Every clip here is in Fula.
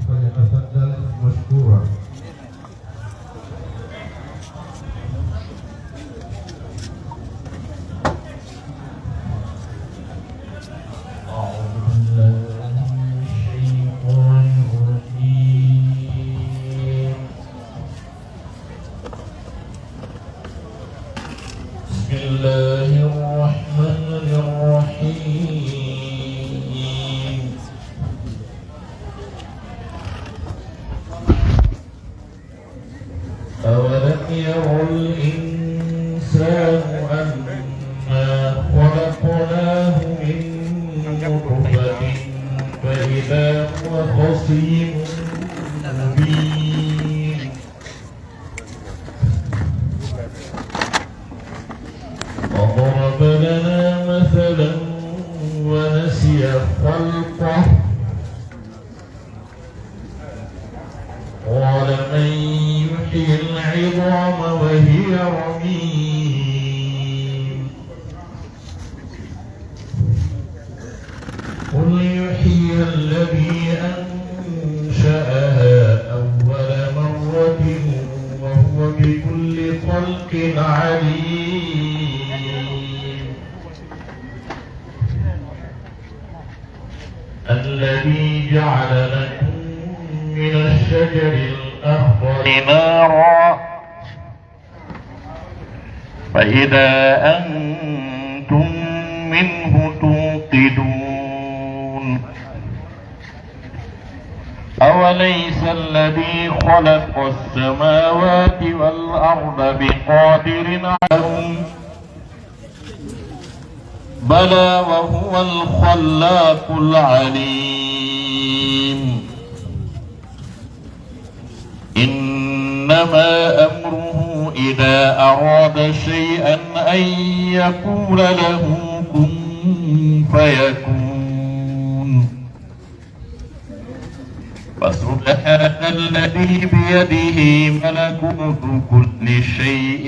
فليتفضل مشكورا. أولم ير الإنسان أنا خلقناه من نطفة فإذا هو خصيم مبين وضرب لنا مثلا ونسي خلقه قال من يحيي العظام وهي رميم قل يحيي الذي أنشأها أول مرة وهو بكل خلق عليم الذي جعل لكم من الشجر الأخضر نارا فإذا أنتم منه توقدون أوليس الذي خلق السماوات والأرض بقادر عليهم بلى وهو الخلاق العليم إنما أمره إذا أراد شيئا أن يقول له كن فيكون فسبحان الذي بيده ملكوت كل شيء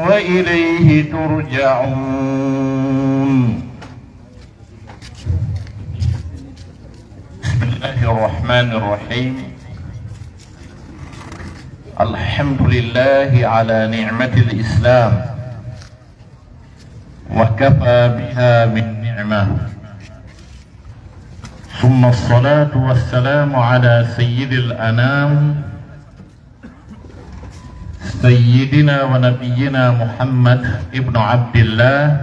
وإليه ترجعون. بسم الله الرحمن الرحيم. الحمد لله على نعمة الإسلام وكفى بها من نعمة، ثم الصلاة والسلام على سيد الأنام سيدنا ونبينا محمد ابن عبد الله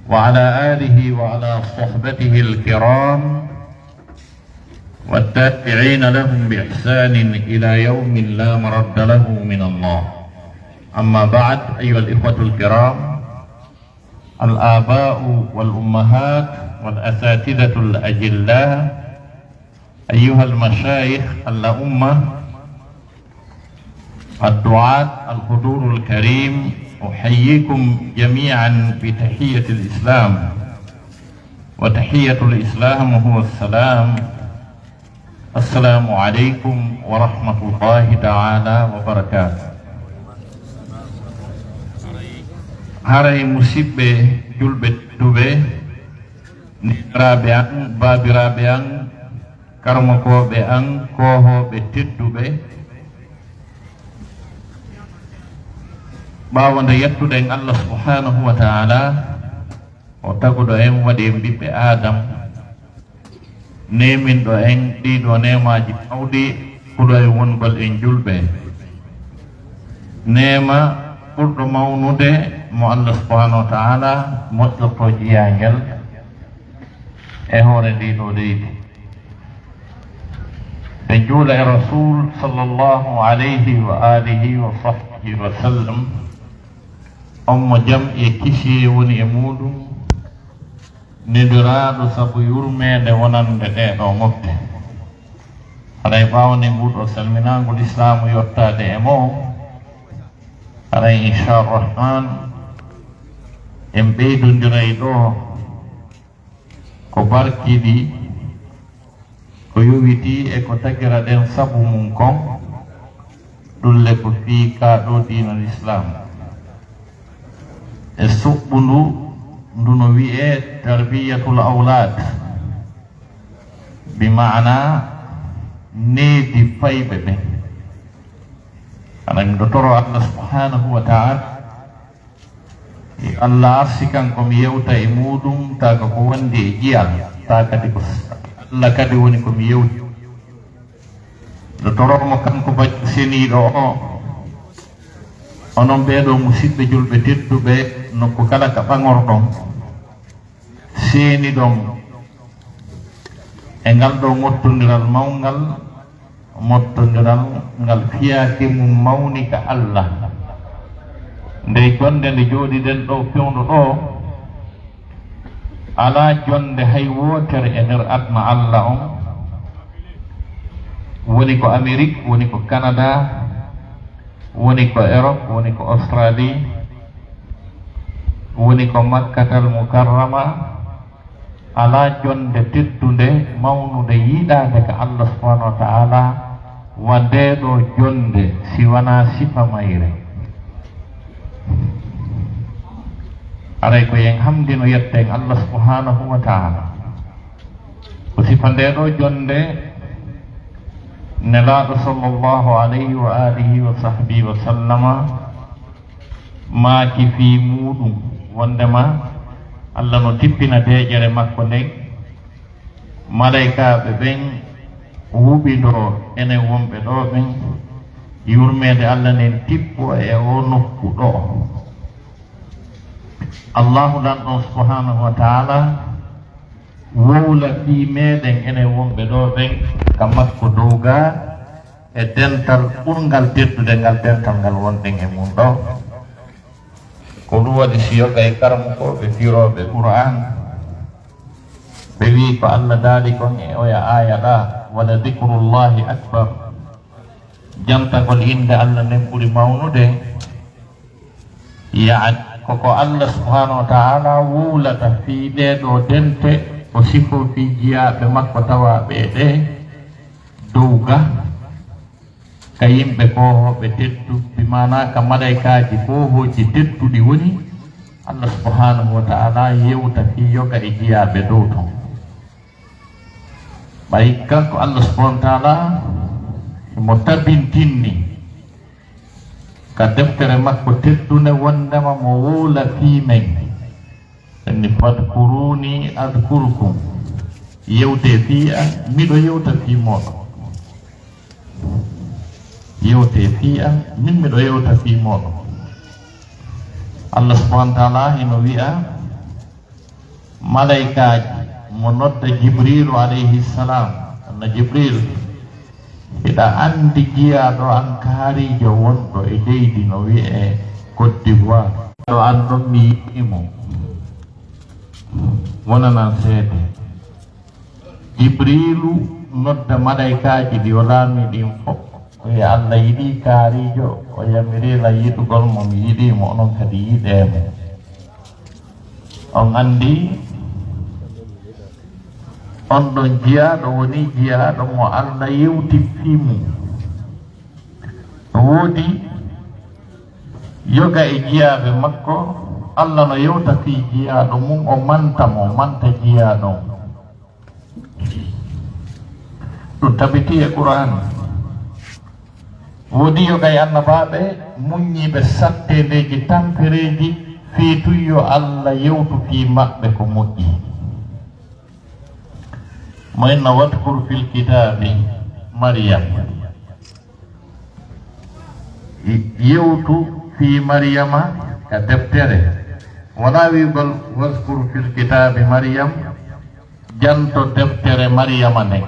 وعلى آله وعلى صحبته الكرام والتابعين لهم بإحسان إلى يوم لا مرد له من الله. أما بعد، أيها الإخوة الكرام، الآباء والأمهات والأساتذة الأجلاء، أيها المشايخ الأمة، الدعاة، الحضور الكريم، أحييكم جميعا بتحية الإسلام، وتحية الإسلام هو السلام. Assalamualaikum warahmatullahi ta'ala wabarakatuh. Haray musibbe julbe dube nirabe an babirabe an karmakoɓe an kohoɓe tedduɓe, ɓawande yettude en Allah subhanahu wa ta'ala o taguɗo en waɗi ɓiɓɓe Adam, nemin ɗo en ɗiɗo nemaji mawɗi huɗo e wongol en julɓe. Nema ɓurɗo mawnude mo Allah subhanahu wa ta'ala moƴƴorto jiyangel e hoore ndiɗo leydi. ɓe juula e rasul sallallahu alayhi wa alihi wa sahbihi wa sallam, on mo jam e kisi woni e muɗum, nediraɗo sabu yurmede wonande ɗeɗo mofte. haɗay ɓawde nguɗo salminagol islamu yottade e mo, haɗay inchalrahman en ɓeydodiray ɗo ko barkiɗi, ko yowiti e ko tagira ɗen sabu mum kon ɗulle ko fi kaɗo dinal islam e suɓɓu nduno wi'e tarbiyatul awlad, bi ma'na needi fayɓe ɓe aɗa mi toro Allah subhanahu wa ta'ala Allah arsi kanko mi yewta e muɗum taga ko wandi e jiyal ta kadi ko Allah kadi woni ko mi yewti ɗo toromo kanko bacco seniɗo o onon ɓeɗo musidɓe julɓe tedduɓe nokku kala ka ɓagorɗon seeniɗon e ngal ɗo mottodiral mawgal mottodiral ngal fiyake mum mawni ka Allah nde jonde nde jooɗiɗen ɗo fewndo ɗo ala jonde hay wotere e nder adna Allah on woni ko Amérique woni ko Canada woni ko Europe woni ko Australie woni ko Makkatal Mukarrama ala jonde teddude mawnude yiɗade ka Allah subhanahu wa ta'ala wandeɗo jonde si wana sifa mayre aray ko yen hamdino yetten Allah subhanahu wa ta'ala ko sifa ndeɗo jonde nelaɗo sallallahu alayhi wa alihi wa sahbihi wa sallama maaki fi muɗum wondema Allah no tippina deƴere makko nden malaikaɓe ɓen huuɓiɗo enen wonɓe ɗo ɓen yurmede Allah nden tippo e o nokku ɗo Allahu ɗan ɗon subhanahu wa ta'ala wowla fi meɗen enen wonɓe ɗo ɓen ka makko dowga e dental ɓurgal teddude ngal dental ngal wonɗen e mum ɗo ko ɗum waɗi si yoga e karamukoɓe firoɓe Qur'an ɓe wi ko Allah daali kon e oya aya ɗa wala dicrullahi akbar jamtagol inde Allah nden ɓuri mawnude yaani koko Allah subhanahu wa ta'ala wulata fi ɗeɗo dente o sifo fi jiyaɓe makko tawaɓe ɗe dowga ka yimɓe kohoɓe teddu bimana ka malaikaji bohoji tedduɗi woni Allah subhanahu wa ta'ala yewta fi yoga e jiyaɓe dow ton ɓay kanko Allah subhanahu wa ta'ala mo tabintinni ka deftere makko teddune wondema mo wowla fi men enni fadkuruni adkurkum yewte fi an miɗo yewta fi moɗon yewte fi an min miɗo yewta fi moɗon Allah subhanahu wa ta'ala hino wi'a malaikaji mo nodda Jibrilu alayhi salam anna Jibril hiɗa andi jiyaɗo an kaarijo wonɗo e leydi no wi'e Côte d'Ivoire ɗo an ɗon mi yiɗimo wonanan seede Jibrilu nodda malaikaji ɗi o laami ɗin fof o wi Allah yiɗi kaarijo o yamirila yiɗugol mo mi yiɗimo onon kadi yiɗemo on andi on ɗon jiyaɗo woni jiyaɗo mo Allah yewti fimu woodi yoga e jiyaɓe makko Allah no yewta fi jiyaɗo mum o manta jiyaɗo ɗum tabiti e Qur'an woodi yoga e annabaɓe muññiɓe sattedeji tampereji fiituyo Allah yewtu fi maɓɓe ko moƴƴi mo inna wadkur fil kitabi Maryam yewtu fi Maryama ka deftere wala wigol wadkur fil kitabi Maryam janto deftere Maryama nden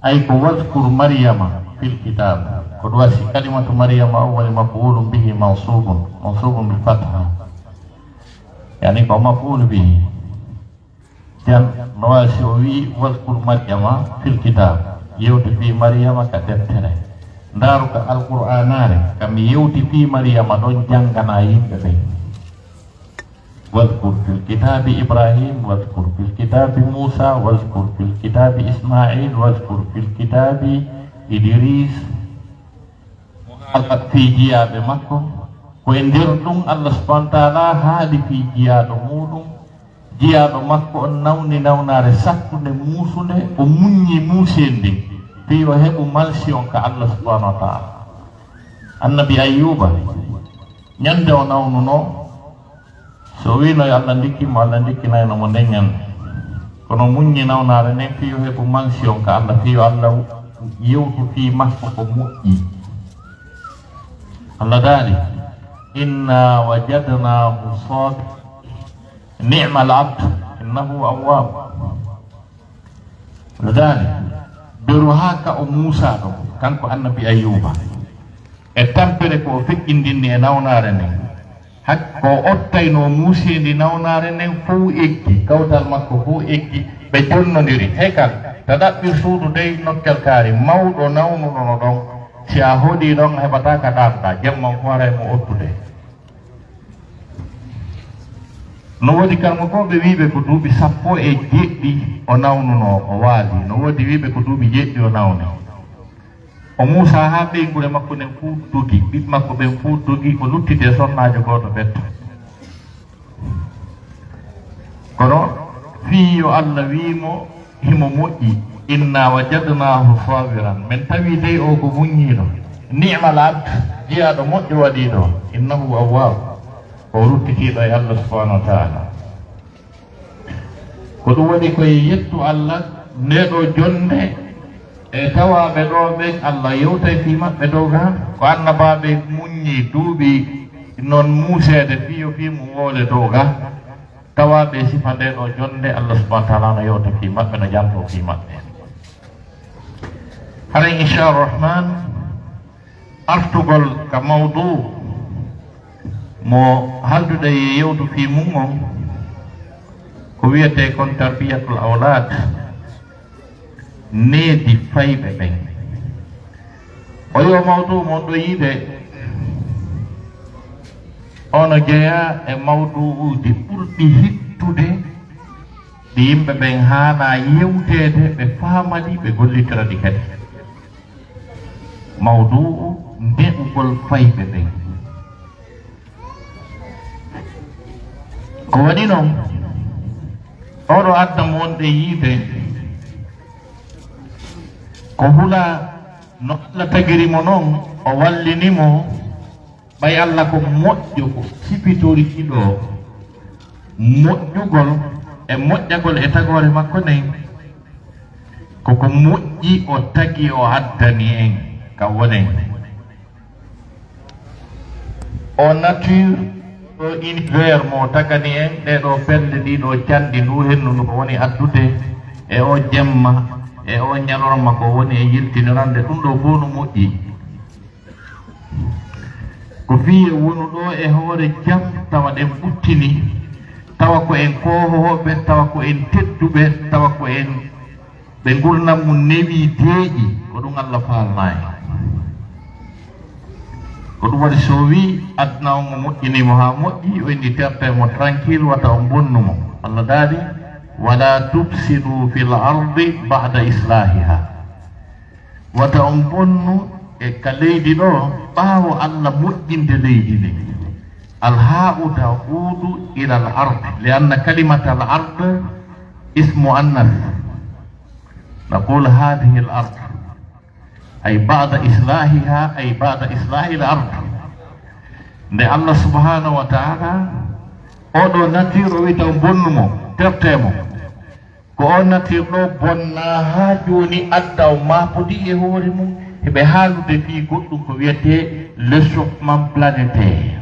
ay ko wadkur Maryama fil kitab ko ɗum wasi kalimatu Maryama o woni maf'ulun bihi mansubun bil fatha yani ko maf'ul bihi jan no wasi o wi wadkur Maryama fil kitab yewti fi Maryama ka deftere ndaru ka alqur'anare kam yewti fi Maryama ɗon jangana yimɓe ɓe wadkur fil kitabi Ibrahim wadkur fil kitabi Musa wadkur fil kitabi Ismail wadkur fil kitabi Idris alkat fi jiyaɓe makko ko e nder ɗum Allah subhanahu wa ta'ala haali fi jiyaɗo muɗum jiyaɗo makko on nawni nawnare sakkude muusude o muññi muusende fiyo heɓu malsion ka Allah subhanahu wa ta'ala. Annabi Ayyuba ñande o nawnuno so wino yo Allah ndikkimo Allah ndikkinayno mo nden ñande, kono muññi nawnare nden fiyo heɓu mansion ka Allah, fiyo Allah yewtu fi makko ko moƴƴi. Allah daali inna wajadnahu sabir ni'mal abd innahu awwab. Allah daali beru haka o Musa ɗo kanko annabi Ayyuba e tampere ko feƴƴindinni e nawnare nden, hakko ottayno muusidi nawnare nden fof eggi, kawtal makko fof eggi, ɓe jonnodiri hekal ta ɗaɓɓir suudu dey nokkel kaari mawɗo nawnuɗono ɗon, si a hoɗi ɗon heɓata ka ɗanɗa jemman hoore mo ottude. No woodi kalmo ko ɓe wiɓe ko duuɓi 17 o nawnuno o waali, no woodi wiɓe ko duuɓi 7 o nawni. O Musa ha ɓeygure makko nden fuu dogi, ɓiɓ makko ɓen fuu dogi, ko luttide sonnajo goto betto. Kono fii yo Allah wiimo himo moƴƴi inna wajadnahu sabiran, min tawi dey o ko muññiɗo, ni'mal abd jiyaɗo moƴƴo waɗiɗo, innahu awwab, o ruttitiɗo e Allah subhanahu wa ta'ala. Ko ɗum waɗi koye yettu Allah ndeɗo jonde e tawaɓe ɗo ɓen Allah yewtay fi maɓɓe dow ga ko annabaɓe muññi duuɓi non muusede fiyo fi mo woole dow ga, tawaɓe sifa nde ɗo jonde Allah subhanahu wa ta'ala no yewta fi maɓɓe, no janto fi maɓɓe. haren inchalrahman artugol ka mawdu mo halduɗe e yewtu fi mum on ko wiyete kon tarbiyatul awlad, needi fayɓe ɓen. O yo mawdu mon ɗo yiide ono jeeya e mawduuji ɓurɗi hittude ɗi yimɓe ɓen haana yewtede, ɓe faamadi, ɓe gollitiradi kadi. Mawduu ndeɓugol fayɓe ɓen. Ko waɗi noon oɗo adda mo wonde yiide ko hula no Allah tagirimo noon o wallinimo ɓay Allah ko moƴƴo ko sipitorikiɗo moƴƴugol e moƴƴagol e tagore makko nden koko moƴƴi o tagi o addani en ka wonen o nature ɗo univers mo tagani en ɗeɗo pelle ɗiɗo canɗi ndu hennudu ko woni addude e o jemma e o ñalorma ko woni e yiltinirande, ɗum ɗo fof no moƴƴi. Ko fiye wonu ɗo e hoore jam tawa ɗen ɓuttini, tawa ko en kohoɓe, tawa ko en tedduɓe, tawa ko en ɓe gurdam mum newi deeƴi, ko ɗum Allah faalnayi. Ko ɗum waɗi so wi adna on mo moƴƴinimo ha moƴƴi, o indi terte mo tranquille, wata o bonnumo. Allah daali wala tufsidu fil ardi ba'da islahiha, wata on bonnu e ka leydi ɗo ɓaawo Allah moƴƴinde leydi ndi. alha'u ta'udu ila al-ard lianna kalimat al-ard ismu annas, naqul hadhihi al-ard ay ba'da islahiha ay ba'da islahi al-ard. Nde Allah subhanahu wa ta'ala oɗo nature o wita bonnumo tertemo, ko on nature ɗo bonna ha joni adda o mapodi e hoore mum heɓe haalude fi goɗɗum ko wiyete réchauffement planétaire,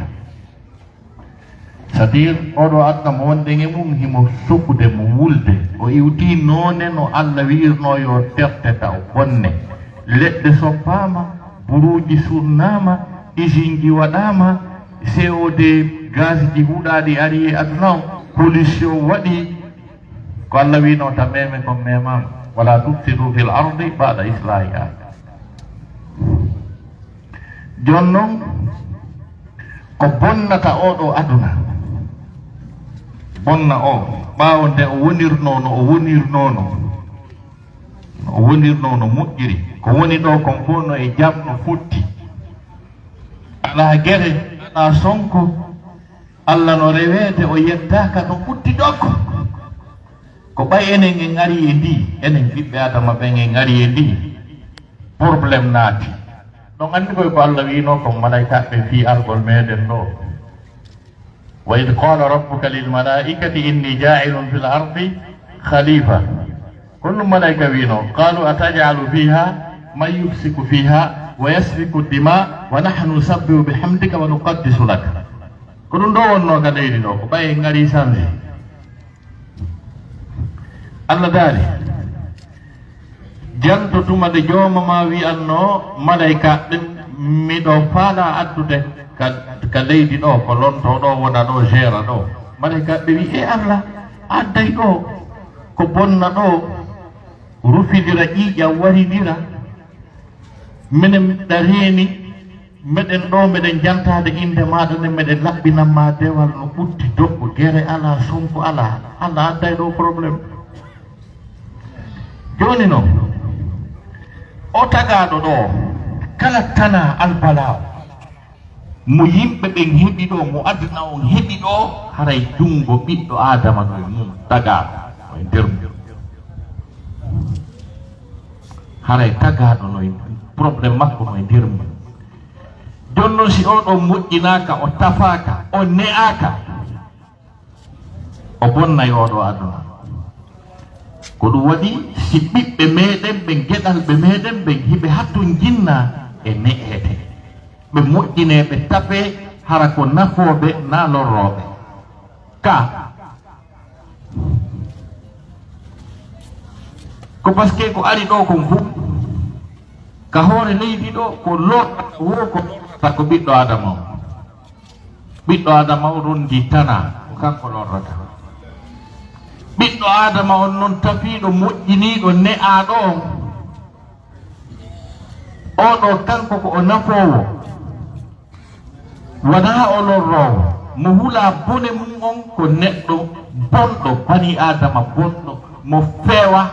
c'est à dire oɗo adna mo wonde e mum himo sokkude mo wulde, o iwti noone no Allah wiirno yo terteta o bonne, leɗɗe soppama, buruji surnama, usine ji waɗama, CO2 gaz ji huuɗaɗi ari e aduna o, pollution waɗi, ko Allah wino ta meme kon memama wala tufsidu fil ardi ba'da islahiha. Jon noon ko bonnata oɗo aduna, bonna o ɓaawo nde o wonirno no o wonirnono, no o wonirno no moƴƴiri, ko woni ɗo kon fof no e jam no fotti, ala guere ala sonko, Allah no rewede o yettaka no ɓutti ɗokko, ko ɓay enen en ari e ndi, enen ɓiɓɓe adama ɓen en ari e ndi, problem naati ɗon andi koy ko Allah wino ko malaikaɓe fi argol meɗen ɗo wa id qala rabbuka lil malaikati inni ja'ilun fil ardi khalifa kullu malaika wino qalu atajalu fiha man yufsiku fiha wa yasfiku dima wa nahnu nusabbihu bihamdika wa nuqaddisu lak ko ɗum ɗo wonno ka leydi ɗo ko ɓaye ngari sanne Allah daari janto tuma de jooma ma wi'anno malaika ɗen miɗo faala addude ka leydi ɗo ko lonto ɗo wona ɗo gera ɗo malaika ɓe wi e Allah adday ɗo ko bonna ɗo rufidira ƴiiƴam waridira minen miɗɗa reeni meɗen ɗo meɗen jantade inde maɗa nde meɗen laɓɓinanma dewal no ɓutti doggo gere ala sonko ala Allah adday ɗo probléme joni noon o tagaɗo ɗo kala tana albalaw mo yimɓe ɓen heɓi ɗo mo aduna on heɓi ɗo haray jungo ɓiɗɗo adama no mum tagaɗo e nder mum haray tagaɗo no probléme makko no e nder mum jonnon si oɗo moƴƴinaka o tafaka o ne'aka o bonnay oɗo aduna ko ɗum waɗi si ɓiɓɓe meɗen ɓen geɗalɓe meɗen ɓen hiɓe hatto jinna e ne'ete ɓe moƴƴine ɓe tape hara ko nafoɓe na lorroɓe ka ko par ce que ko ari ɗo kon fof ka hoore leydi ɗo ko lorɗata wo ko lorɗata ko ɓiɗɗo adama o ɓiɗɗo adama o rondi tana ko kanko lorrata ɓiɗɗo adama on noon tafiɗo moƴƴiniɗo ne'aɗo on oɗo kanko ko o nafowo wona o lorrowo mo hula bone mum on ko neɗɗo bonɗo bani adama bonɗo mo feewa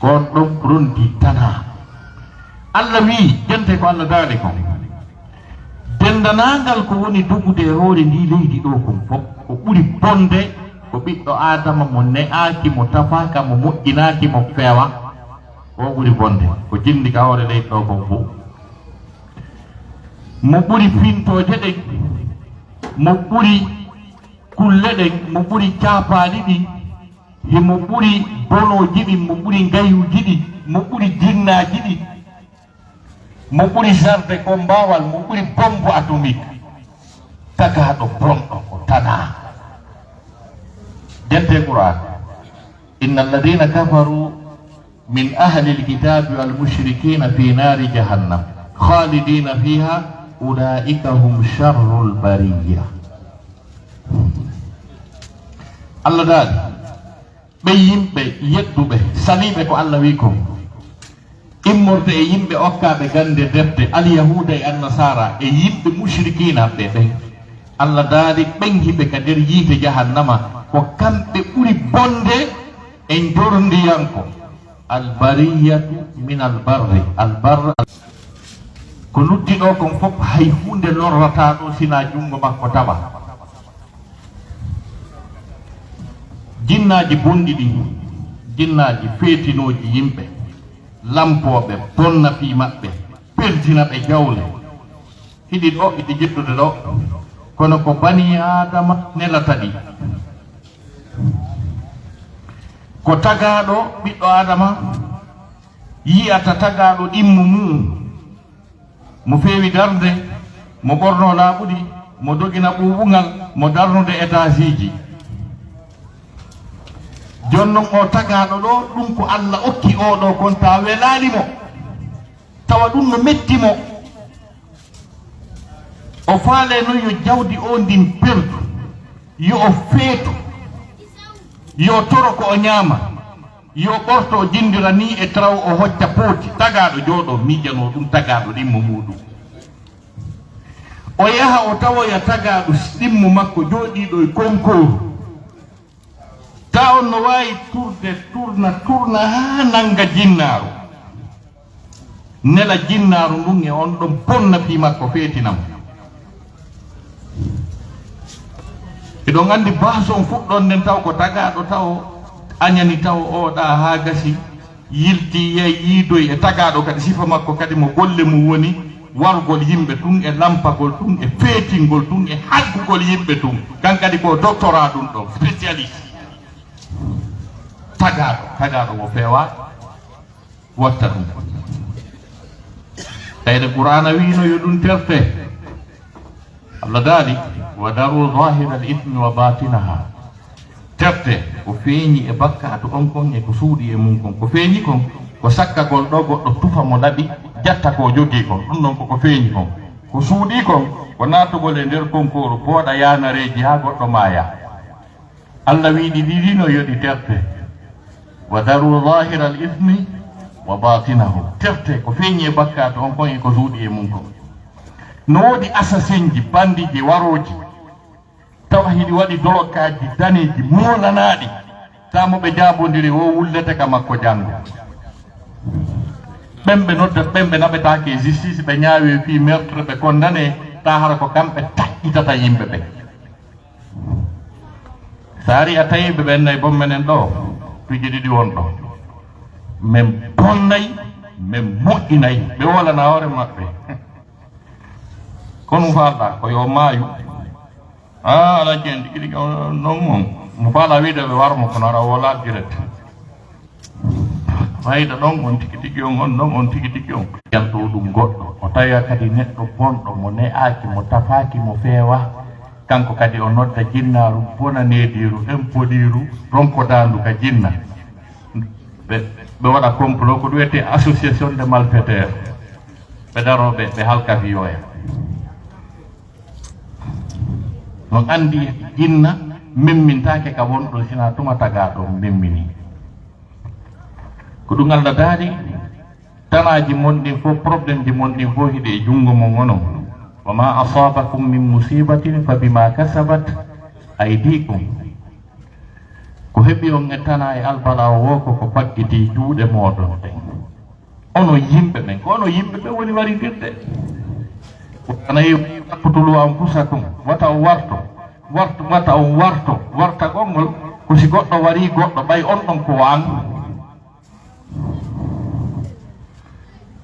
kon ɗon rondi tana Allah wi jante ko Allah daali kon dendanagal ko woni dogude e hoore ndi leydi ɗo kon fof ko ɓuri bonde ko ɓiɗɗo adama mo ne'aki mo tafaka mo moƴƴinaki mo feewa o ɓuri bonde ko jindi ka hoore leydi ɗo kon fof mo ɓuri fintoje ɗen mo ɓuri kulle ɗen mo ɓuri capaɗi ɗi himo ɓuri bonoji ɗi mo ɓuri ngayuji ɗi mo ɓuri jinnaji ɗi mo ɓuri sarde ko mbawal mo ɓuri bombe atomique tagaɗo bonɗo ko tana jante Qur'an inna alladhina kafaru min ahli alkitabi wal mushrikina fi nari jahannam khalidina fiha ulaika hum sharrul bariyya Allah dal ɓe yimɓe yedduɓe saliɓe ko Allah wi ko immorde e yimɓe okkaɓe gande defte alyahuda e annasara e yimɓe mushrikina ɓe ɓen Allah daali ɓen hiɓe ka nder yiite jahannama ko kamɓe ɓuri bonde e jordiyanko albariyatu min albarri albarra ko lutti ɗo kon fof hay hunde lorrata ɗo sina jungo makko taɓa jinnaji bonɗi ɗi jinnaji feetinoji yimɓe lampoɓe bonna fi maɓɓe pertina ɓe jawle hiɗi ɗo iɗi jeddude ɗo kono ko bani adama nelata ɗi ko tagaɗo ɓiɗɗo adama yiyata tagaɗo ɗimmu mum mo feewi darde mo ɓorno laaɓuɗi mo dogina ɓuuɓugal mo darnude étage ji jonnon o tagaɗo ɗo ɗum ko Allah okki oɗo kon ta welanimo tawa ɗum no mettimo o faale no yo jawdi o ndin perdu yo o feetu yo toro ko o ñaama yo ɓorto o jindira ni e traw o hocca pooti tagaɗo jooɗo miijano ɗum tagaɗo ɗimmo muɗum o yaha o tawoya tagaɗo ɗimmo makko jooɗiɗo e konkoru ta on no wawi turna ha nanga jinnaaru nela jinnaaru ndun e on ɗon bonna fi makko feetinam eɗon andi bason fuɗɗon nden taw ko tagaɗo taw añani taw oɗa ha gasi yilti e yiidoy e tagaɗo kadi sifa makko kadi mo golle mum woni wargol yimɓe tun e lampagol tun e feetingol tun e haggugol yimɓe tun kan kadi ko doctorat ɗum ɗo spécialiste tagaɗo mo feewa watta ɗum tawde qur'ana wino yo ɗum terte Allah daali wa daru zahira al ithmi wa batinaha terte ko feeñi e bakkato on kon e ko suuɗi e mum kon ko feeñi kon ko sakkagol ɗo goɗɗo tufa mo laɓi jatta ko jogii kon ɗum noon koko feeñi kon ko suuɗi kon ko naatugol e nder konkoru pooɗa yanareji ha goɗɗo maaya Allah wiiɗi ɗiɗino yoɗi terte wa daru zahira al ithmi wa batinahu terte ko feeñi e bakkato on kon e ko suuɗi e mum kon no woodi assassin ji bandiji waroji tawa hiɗi waɗi dolokaji daneji molanaɗi tamo ɓe jaabodiri o wullete ka makko janngo ɓemɓe noddat ɓemɓe naɓetake justice ɓe ñaawi fi meurtre ɓe condamné ta hara ko kamɓe taƴƴitata yimɓe ɓe sa ari a tawiɓe ɓennayi bom menen ɗo piji ɗiɗi won ɗo min bonnayi min moƴƴinayi ɓe wolana hoore maɓɓe kono falɗa ko yo maayu ala jendi kiɗi non mo faala wiide ɓe warmo kono ara wola direct fayida ɗon on tigi tigi on ɗon on tigi tigi on yalto ɗum goɗɗo o tawi kadi neɗɗo bonɗo mo ne'aki mo tafaki mo feewa kanko kadi o nodda jinnaru bonanediru impodiru ronkodandu ka jinna ɓe waɗa complot ko ɗum wiyete association de malfaiteur ɓe daroɓe ɓe halka fiyoya non andi jinna memmintake ka wonɗo sina tuma tagaɗo memmini ko ɗum Allah daari tanaji monɗin fof probléme ji monɗin fof hiɗe e junngo mon onon wa ma asabakum min musibatin fa bima kasabat aydikum ko heɓi on e tana e albala o ko faggiti juuɗe moɗon ɗen ono yimɓe ɓen ko ono yimɓe ɓe woni waridirde anayi wapputulu anfusakum wata o wata o warta gongol ko si goɗɗo wari goɗɗo ɓay on ɗon ko an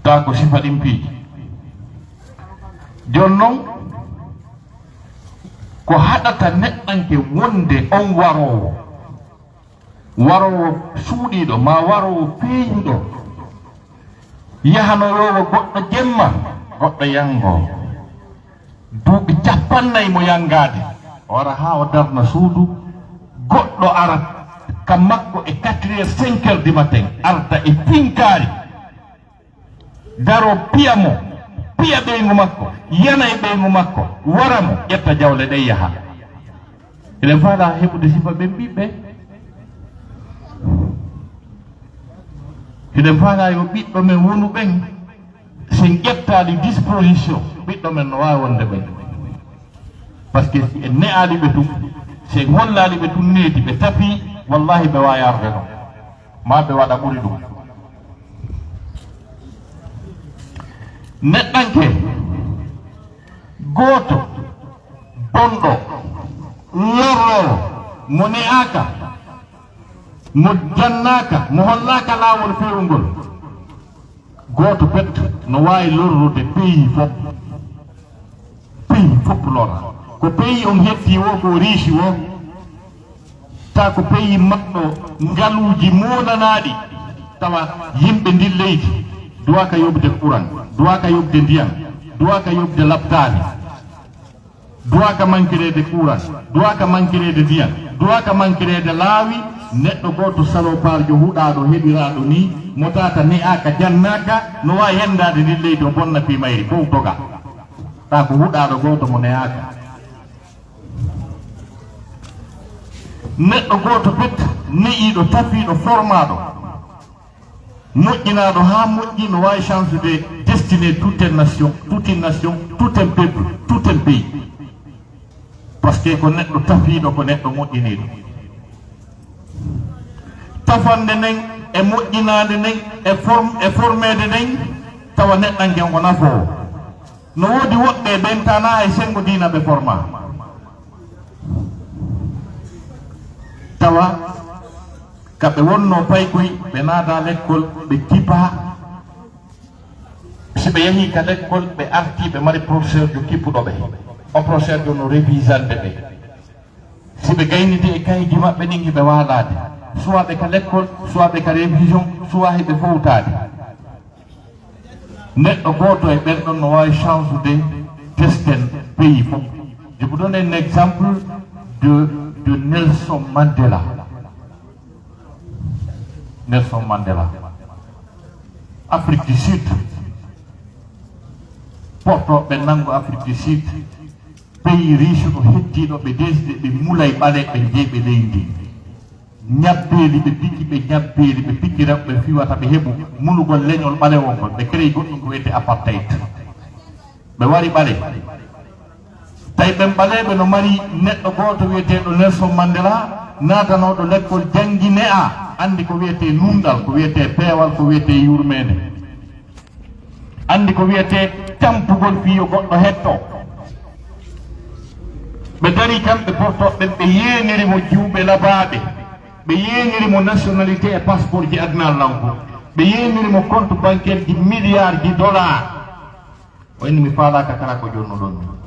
ta ko sifa ɗin piiji jon noon ko haɗata neɗɗanke wonde on warowo suuɗiɗo ma warowo feeñiɗo yahanoyowo goɗɗo jemma goɗɗo yango duuɓi 40 mo yangade ora ha o darna suudu goɗɗo ara kam makko e 4h 5h du matin arda e pinkari daro piya ɓeygu makko yana e ɓeygu makko wara mo ƴetta jawle ɗe yaha eɗen faala heɓude sifa ɓe mbiɓɓe eɗen faala yo ɓiɗɗo men wonu ɓen sen ƴettali disposition ɓiɗɗo men no wawi wonde ɓen par ce que en ne'ali ɓe tum sen hollali ɓe tum needi ɓe tapi wallahi ɓe wawi arde ɗon ma ɓe waɗa ɓuri ɗum neɗɗanke gooto bonɗo lorrowo mo ne'aka mo jannaka mo hollaka laawol pewngol gooto pet no wawi lorrude pays fof lora ko pays on hetti wo ko riche wo ta ko pays maɓɓo ngaluuji monanaɗi tawa yimɓe ndin leydi duwaka yobde courant duwaka yobde ndiyam duwaka yobde labtani duwaka mankirede courant duwaka mankirede ndiyam duwaka mankirede laawi neɗɗo goto saloparjo huɗaɗo heɓiraɗo ni mo tata ne'aka jannaka no wawi hendade ndin leydi o bonna pimayri fof doga ta ko huɗaɗo goto mo ne'aka neɗɗo goto pet ne'iɗo tafiɗo formaɗo moƴƴinaɗo ha moƴƴi no wawi chance de destiner toute une nation tout un peuple tout un pays par ce que ko neɗɗo tafiɗo ko neɗɗo moƴƴiniɗo tafande nden e moƴƴinade nden e formede nden tawa neɗɗanken ko nafowo no woodi woɓɓe ɓentana hay sengo dina ɓe forma tawa kamɓe wonno paykoy ɓe naata l'école ɓe kipa si ɓe yahi ka l'école ɓe arti ɓe mari professeur jo kippuɗoɓe on professeur jo no révisande ɓe si ɓe gaynidi e kayiji maɓɓe ɗin hiɓe waalade soit ɓe ka l'école soit ɓe ka révision soit hiɓe fowtade neɗɗo goto e ɓenɗon no wawi chance de testen pays fof. Je vous donne un exemple de Nelson Mandela. Nelson Mandela. Afrique du Sud. Porto ɓe nango Afrique du Sud. Pays riche ɗo hettiɗo ɓe desde ɓe mulay ɓale ɓe jeeɓe leydi. Ñabbeli ɓe pikki ɓe ñabbeli ɓe pikkiraɓe ɓe fiwata ɓe heɓu mulugol leñol ɓalewol ngol ɓe créé goɗɗum ko wiyete apartheid. Ɓe wari ɓale. Tawi ɓen ɓaleɓe no mari neɗɗo goto wiyeteɗo Nelson Mandela natanoɗo l'école jangguine a andi ko wiyete nunɗal ko wiyete peewal ko wiyete yurmede andi ko wiyete tampugol fiyo goɗɗo hetto ɓe dari kamɓe portoɓe ɓe yenirimo juuɓe labaɓe ɓe yenirimo nationalité e passeport ji adnallanko ɓe yenirimo compte bancaire ji milliard ji dollar o inni mi faalaka kala ko jonno ɗon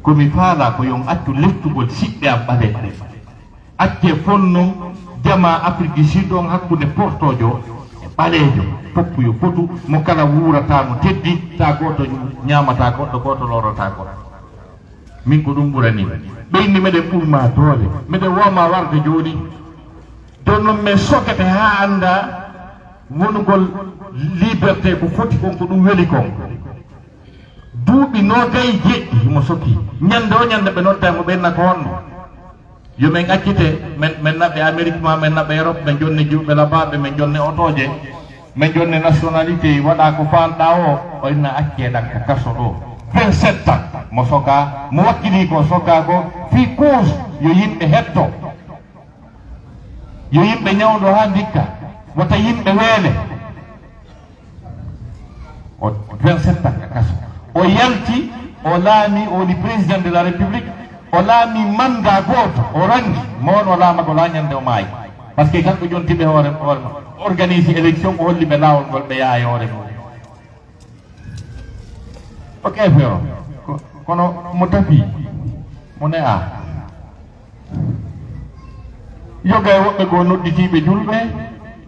komi faala ko yon accu lettugol siɓɓe am ɓale acce fonnon jama Afrique du Sud on hakkude portojo e ɓalejo foppuyo fotu mo kala wurata no teddi ta goto ñamata goɗɗo goto lorota goɗɗo min ko ɗum ɓurani ɓeyni meɗen ɓurma doole meɗen woma warde joni don noon min sokete ha anda wonugol liberté ko foti kon ko ɗum weeli kon duuɓi nogayi jeɗɗi himo soki ñande o ñande ɓe noddamo ɓenna ko honno yo min accite min naɓe Amérique ma min naɓe Europe min jonni juuɓe labaɓe min jonni otoje min jonni nationalité waɗa ko fanɗa o inna acceɗan ka kaso ɗo 27 ans mo soka mo wakkili ko soka ko fi cause yo yimɓe hetto yo yimɓe ñawɗo ha dikka wata yimɓe weele o 27 ans ka kaso o yalti o laami o woni président de la république o laami mandat goto o rangi mawon o laama ko lañande o maayi par ce que kanko jontiɓe hoore organise élection o holliɓe laawol ngol ɓe yaha e hoore mum ok feero kono mo tafi mo ne a yoga e woɓɓe goo nodditiɓe julɓe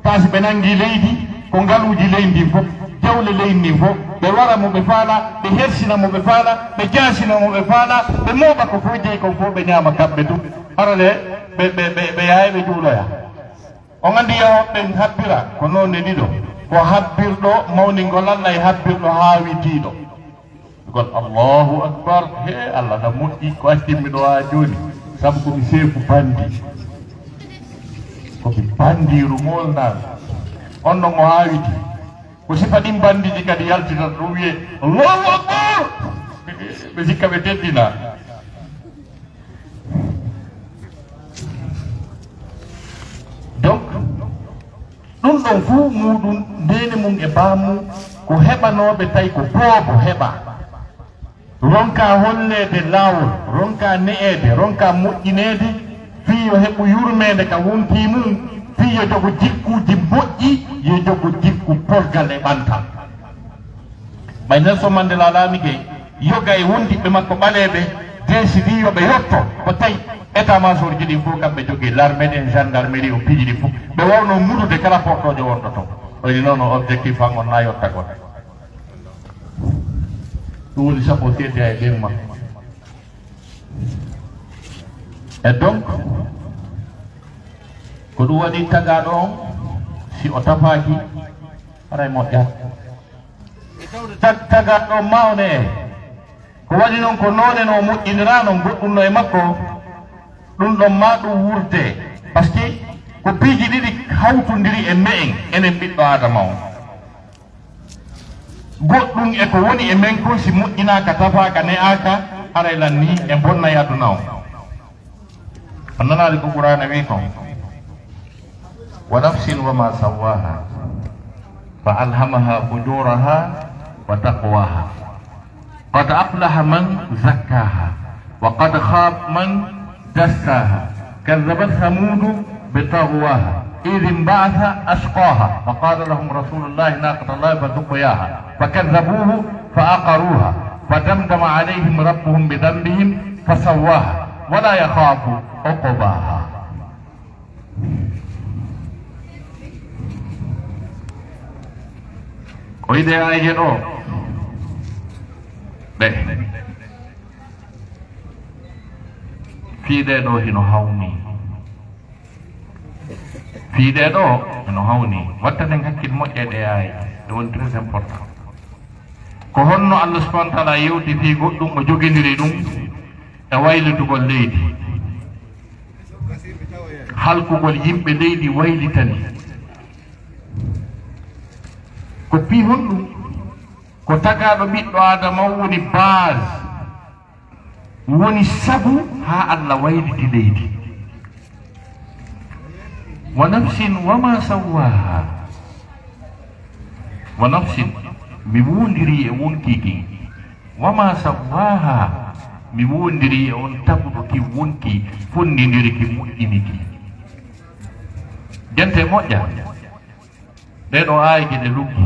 taasi ɓe nangi leydi ko ngaluuji leydi fof jawle leydi ndi fof ɓe wara mo ɓe faala ɓe hersina mo ɓe faala ɓe jaasina mo ɓe faala ɓe mooɓa ko fof jeeyi kon fof ɓe ñaama kamɓe tum arale ɓe yahay ɓe juuloya on anndi yahoɓɓen habbira ko noon e ɗiɗo ko habbirɗo mawningol Allah e habbirɗo haawitiiɗo gol Allahu akbar he Allah da moƴƴi ko accimmi ɗo ha jooni sabu komi seeku bandi komi bandiru molnal on ɗon o haawiti ko sifa ɗin bandiji kadi yaltita ɗum wiye Allahu akbar ɓe sikka ɓe teddina donc ɗum ɗon fuu muɗum ndeni mum e baamu ko heɓanoɓe tawi ko boobo heɓa ronka hollede laawol ronka ne'ede ronka moƴƴinede fiyo heɓu yurmede ka wonki mum fiyo jogo jikkuji moƴƴi yo jogo jikku polgal e ɓantal ɓay Nelson Mandela laami ke yoga e wondiɓe makko ɓaleɓe décidi yoɓe yetto ko tawi état major ji ɗin fof kamɓe jogui l'armée ɗen gendarmerie o piiji ɗi fof ɓe wawno mudude kala portojo wonɗo toon oyni noon o objectif han on na yotta gon ɗum woni sappo seddi e ɓen makko e donc ko ɗum waɗi tagaɗo on si o tafaki haray moƴƴat tagaɗo mawne e ko waɗi noon ko noone no moƴƴinira noon goɗɗum no e makko ɗum ɗon ma ɗum wurde par ce que ko piiji ɗiɗi hawtodiri e me'en enen ɓiɗɗo adama o goɗɗum e ko woni e men ko si moƴƴinaka tafaka ne'aka haray lan ni e bonnayi aduna o a nanali ko Qur'ana wi kon wa nafsin wa ma sawaha fa alhamaha fujuraha wa taqwaha qad aflaha man zakkaha wa qad khaba man dassaha kazzabat thamudu bi taghwaha إذ انبعث أشقاها فقال لهم رسول الله ناقة الله فسقياها فكذبوه فعقروها فدمدم عليهم ربهم بذنبهم فسواها ولا يخاف عقباها. O ide aje ɗo ɓe fiiɗe ɗo hino hawni, fiiɗe ɗo hino hawni, wattaten hakkille moƴƴeɗe ayi, ɗe woni très important. Ko honno Allah subhanahu wa taala yewti fi goɗɗum o jogindiri ɗum e waylitugol leydi, halkugol yimɓe leydi waylitani. Ko fi honɗum ko tagaɗo ɓiɗɗo adama woni base, woni sabu ha Allah wayliti leydi. Wa nafsin wama sawaha, wa nafsin mi wondiri e wonkiki, wama sawaha mi wondiri e on taguɗo ki wonki fondidiri ki moƴƴiniki. Jante moƴƴa ɗeɗo ayiji ɗe luggi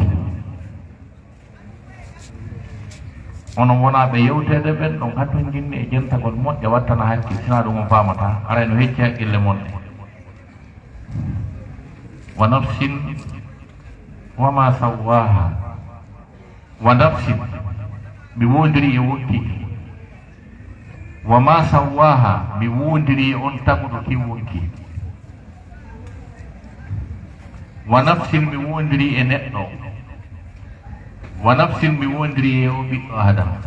onon wonaɓe yewtede ɓen ɗon hatton jinni e jentagol moƴƴa wattana hakkille, sina ɗum on famata aray no hecci haqqille mon. Wa nafsin wama sawaha, wa nafsin mi wondiri e wonkiki, wama sawaha mi wondiri e on taguɗo ki wonki, wa nafsin mi wondiri e neɗɗo, wa nafsin mi wondiri e o ɓiɗɗo adama,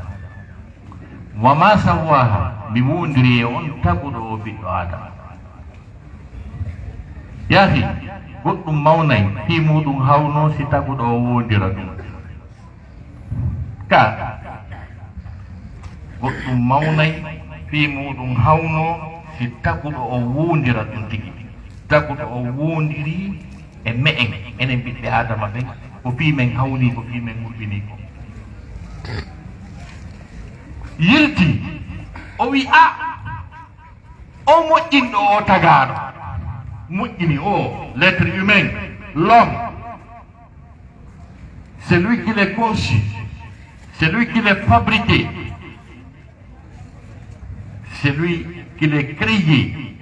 wama sawaha mi wondiri e on taguɗo o ɓiɗɗo adama. Yaahi goɗɗum mawnay fi muɗum hawno si taguɗo o wondira ɗum, ka goɗɗum mawnay fi muɗum hawno si taguɗo o wondira ɗum tigi, taguɗo o wondiri e me'en enen ɓiɓɓe adama ɓen, ko fi men hawni, ko fi men huɓɓini ko. Yilti o wi a o moƴƴinɗo o tagaɗo moƴƴini o l'être humain, l'homme, c'est lui qui l'est conçu, c'est lui qui l'est fabriqué, c'est lui qui l'est créé,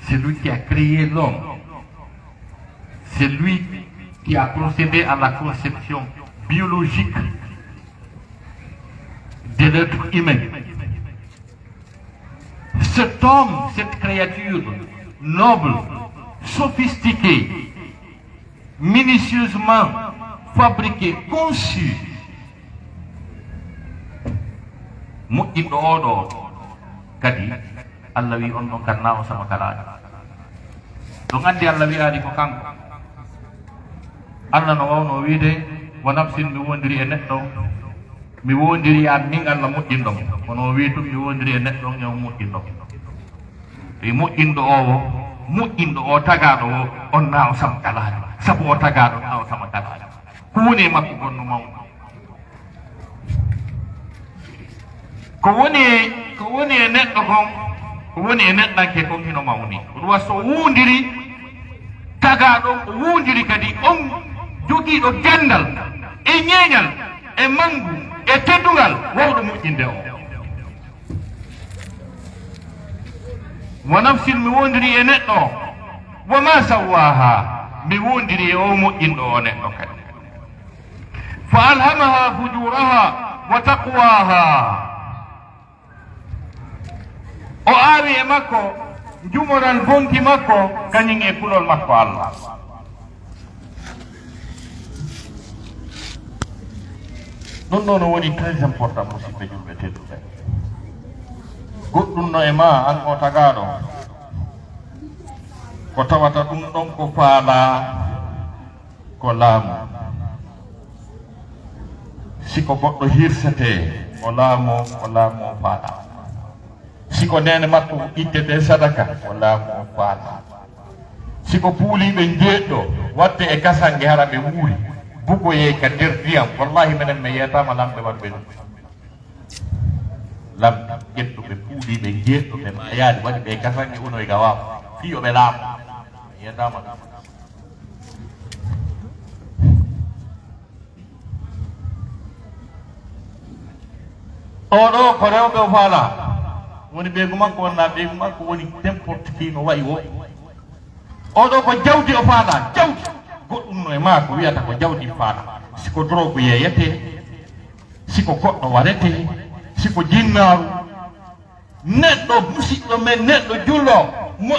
c'est lui qui a créé l'homme, c'est lui qui a procédé à la conception biologique de l'être humain. Cet homme, cette créature noble, sophistiquée, minutieusement fabriquée, conçue, moƴƴinɗo oɗo kadi Allah wi on ɗon kanna o sama kalaɗo. Ɗum andi Allah wi'ani ko kanko. Allah no wawno wiide wa nafsin mi wondiri e neɗɗo, mi wondiri an min Allah moƴƴinɗo mo, kono wi tum mi wondiri e neɗɗo ñaw moƴƴinɗo. E moƴƴinɗo o tagaɗo o on na o sama kalaɗo, sabu o tagaɗo na o sama kalaɗo. Ko woni e makko gonno mawɗo, ko woni e neɗɗo kon, ko woni e neɗɗanke kon hino mawni. Ɗum waso wondiri tagaɗo, o wondiri kadi on jogiiɗo gandal e ñeeñal e mangu e teddugal wawɗo moƴƴinde o. Wa nafsin mi wondiri e neɗɗo, wa ma sawaha mi wondiri e o moƴƴinɗo o neɗɗo kadi. Fa alhamaha fujuraha wa taqwaha, o aawi e makko jumoral bonki makko kañum e kulol makko Allah. ɗum ɗo no woni très important musidɓe julɓe tedduɓe. goɗɗum no e ma an o tagaɗo ko tawata ɗum ɗon ko faala ko laamu. siko goɗɗo hirsete o laamu o faala, siko nene makko ittete sadaka o laamu o faala, siko puuliɓe jeeɗɗo watte e kasange hara ɓe wuuri bugoye ka nder ndiyam, wallahi minen mi yeyatama lamɓe waɗɓe ɗum. lamɓe ƴettuɓe puuliɓe jeeɗɗo ɓe mayaade waɗi ɓe kasange uno e gawawa fiyo ɓe laamu yendama oɗo ko rewɓe o faala woni ɓeygu makko wonna ɓeygu makko woni n'importe qui no wayi o oɗo ko jawdi o faala jawdi goɗɗum no e ma ko wiyata ko jawdi faala siko drogue yeyete siko goɗɗo warete siko jinnaaru neɗɗo musidɗo men neɗɗo jullo mo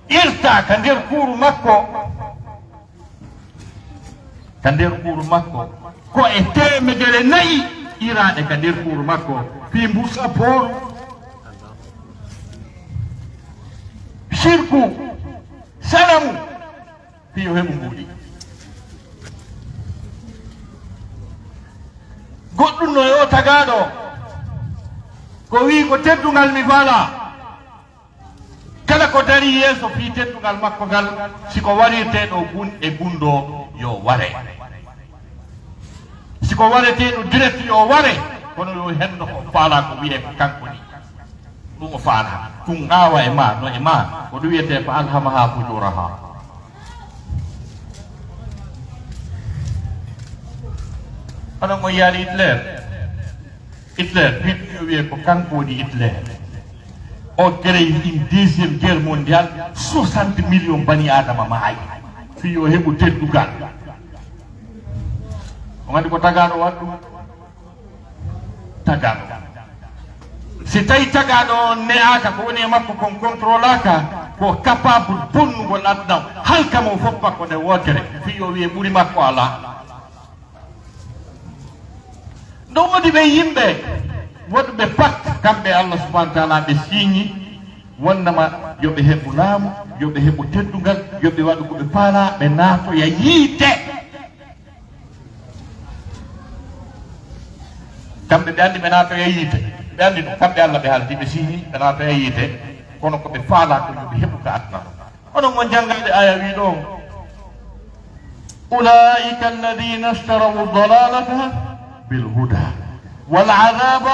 irta ka nder kuuru makko ko e temedere nayi iraɗe ka nder kuuru makko fi mbusa pooru shirku salamu fi yo heɓu mbuuɗi goɗɗum no yo tagaɗo ko wi ko teddugal mi faala kala ko dari yeeso fi teddugal makko ngal siko warirteɗo gun e gundo yo ware siko wareteɗo direct yo ware kono yo henno ko faala ko wiye ko kanko ni ɗum o faala ɗum awa e ma no e ma ko ɗum wiyete ko alhamaha fujuraha onon o yaali Hitler wiɗɗo wiye ko kanko woni Hitler o créé une deuxième guerre mondiale 60 millions bani adama maayi fi yo heɓu teddugal o gandi ko tagaɗo waɗɗum tagaɗo si tawi tagaɗo ne'aka ko woni e makko kon contrôlaka ko capable bonnugol aduna halkamo fof makko nde wotere fi yo wiye ɓuuri makko ala ɗum woni ɓe yimɓe woɗɓe pat kamɓe Allah subhanahu wa taala ɓe signi wonnama yoɓe heɓu laamu yoɓe heɓu teddugal yoɓe waɗu koɓe paala ɓe naatoya yiite kamɓe ɓe andi ɓe naatoya yiite ɓe andi ɗum kamɓe Allah ɓe haaldi ɓe signi ɓe naatoya yiite kono koɓe faala ko yoɓe heɓu ka aduna onon mo jangade aya wi ɗo ulaika alladina ishtaraw dalalata بالهدى والعذاب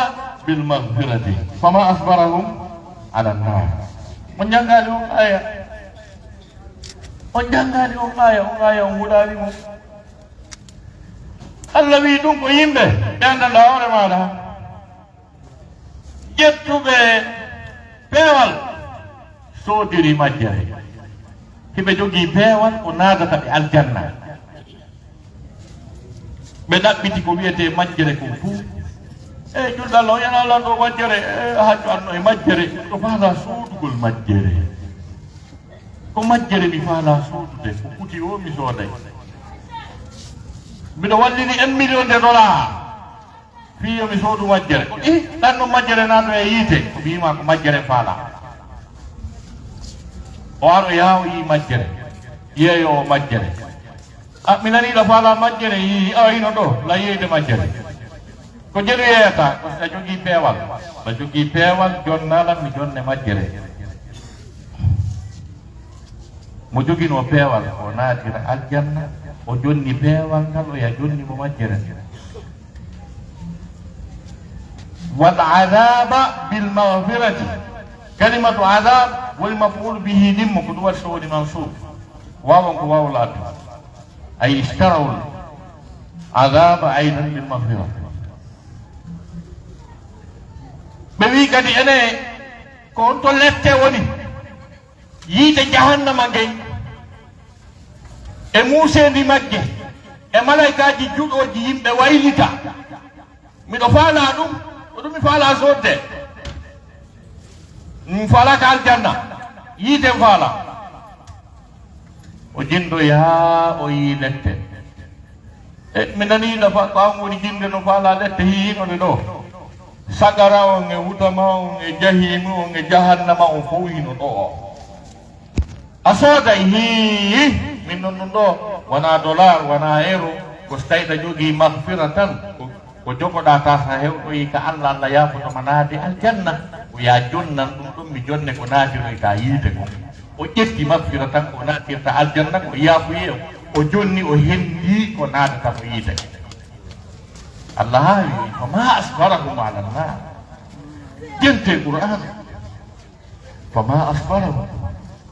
بالمغفرة فما أصبرهم على النار من جنغالهم آية هدى Allah wi ɗum ko yimɓe ɓe andanɗa hoore maɗa ƴettuɓe peewal soodiri majjere hiɓe jogii peewal ko naadata ɓe aljanna ɓe ɗaɓɓiti ko wiyete majjere ko fuu julɗal o yana lan ɗo majjere hajju anno e majjere ɗo faala soodugol majjere ko majjere mi faala soodude ko kuti o mi sooday mbiɗo wallini $1 million fi yomi soodu majjere ko ɗan ɗo majjere nato e yiite ko mbima ko majjere faala o aro yawo yi majjere yeeyo o majjere mi naniɗo faala majjere yi awino ɗo la yeyde majjere ko jeɗu yeyata ko sa jogii peewal sa jogii peewal jonnalan mi jonne majjere mo jogino peewal o naatira aljanna o jonni peewal ngal o ya jonni mo majjere wal adaba bil maghfirati kalimatu adab woni maf'ul bihi nimmo ko ɗum waɗi so woni mansub wawan ko wawlaade أي اشتروا العذاب أيضا بالمغفرة بوي كدي أنا كنت لفت وني ييت جهنم أجي موسى دي مجه ملائكة دي جود وجيم بوايلتا مدفعنا أدوم ودوم فعلا زود مفعلا كالجنة ييت فعلا o jindo ya o yi lette mi nani nafa kam woni jinde no faala lette hiinoɓe ɗo sagara on e wutama on e jahimu on e jahannama on fof hino ɗo o a sooday hi min non ɗum ɗo wona dollar wona euro ko so tawi ɗa jogii mahfira tan ko jogoɗa ta sa hewɗoyi ka Allah Allah yafotoma naade aljanna o ya jonnan ɗum ɗum mi jonne ko naatiroyta yiide kon o ƴetti mahfira tan ko naatirta aljanna ko yaafuye o jonni o hendi ko naatata mo yiide Allah haawi fama asbarahum ala nnar jente qur'an fama asbarahum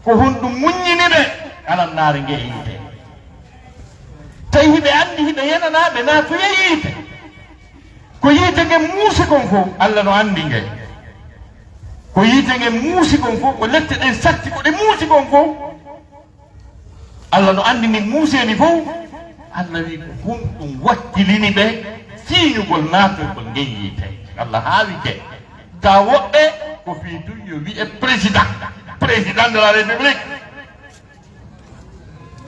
ko hunɗum muññiniɓe alan naari nge yiite tawi hiɓe anndi hiɓe yenanaɓe naatoye yiite ko yiite nge muusi kon fof Allah no anndi nge ko yiite nge muusi kon fof ko lette ɗen satti ko ɗe muusi kon fof Allah no anndi ni muuseni fof Allah wi ko hunɗum wakkilini ɓe siiñugol naatoygol ngen yiite Allah haawi ke ta woɓɓe ko fii du yo wiye président de la république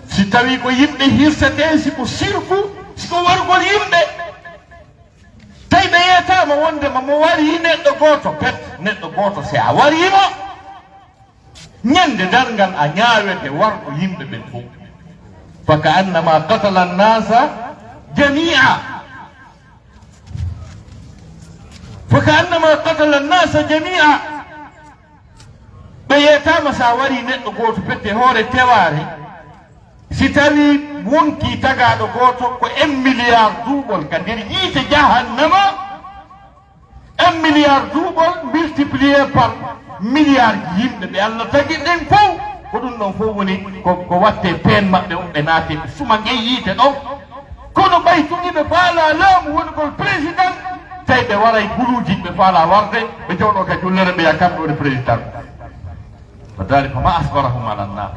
si tawi ko yimɓe hirsete siko sirku siko wargol yimɓe tawi ɓe yeyatama wondema mo wari neɗɗo goto pet neɗɗo goto si a warimo ñande dargal a ñaawete wargo yimɓe ɓen fof faka annama qatala nnasa jamia faka annama qatala nnasa jamia ɓe yeyatama sa wari neɗɗo goto pette hoore teware si tawi wonki tagaɗo goto ko 1 milliard duuɓol ka nder yiite jahannama 1 milliard duuɓol multiplié par milliard yimɓe ɓe Allah tagi ɗen fof ko ɗum ɗon fof woni ko watte peen maɓɓe on ɓe naate ɓe suma nge yiite ɗon kono ɓaytuɗiɓe faala laamu wonigol président tawi ɓe waray guluuji ɓe faala warde ɓe jooɗo ka jullere ɓe ya kamɓe woni président fa dalika ma asbarahum ala nnar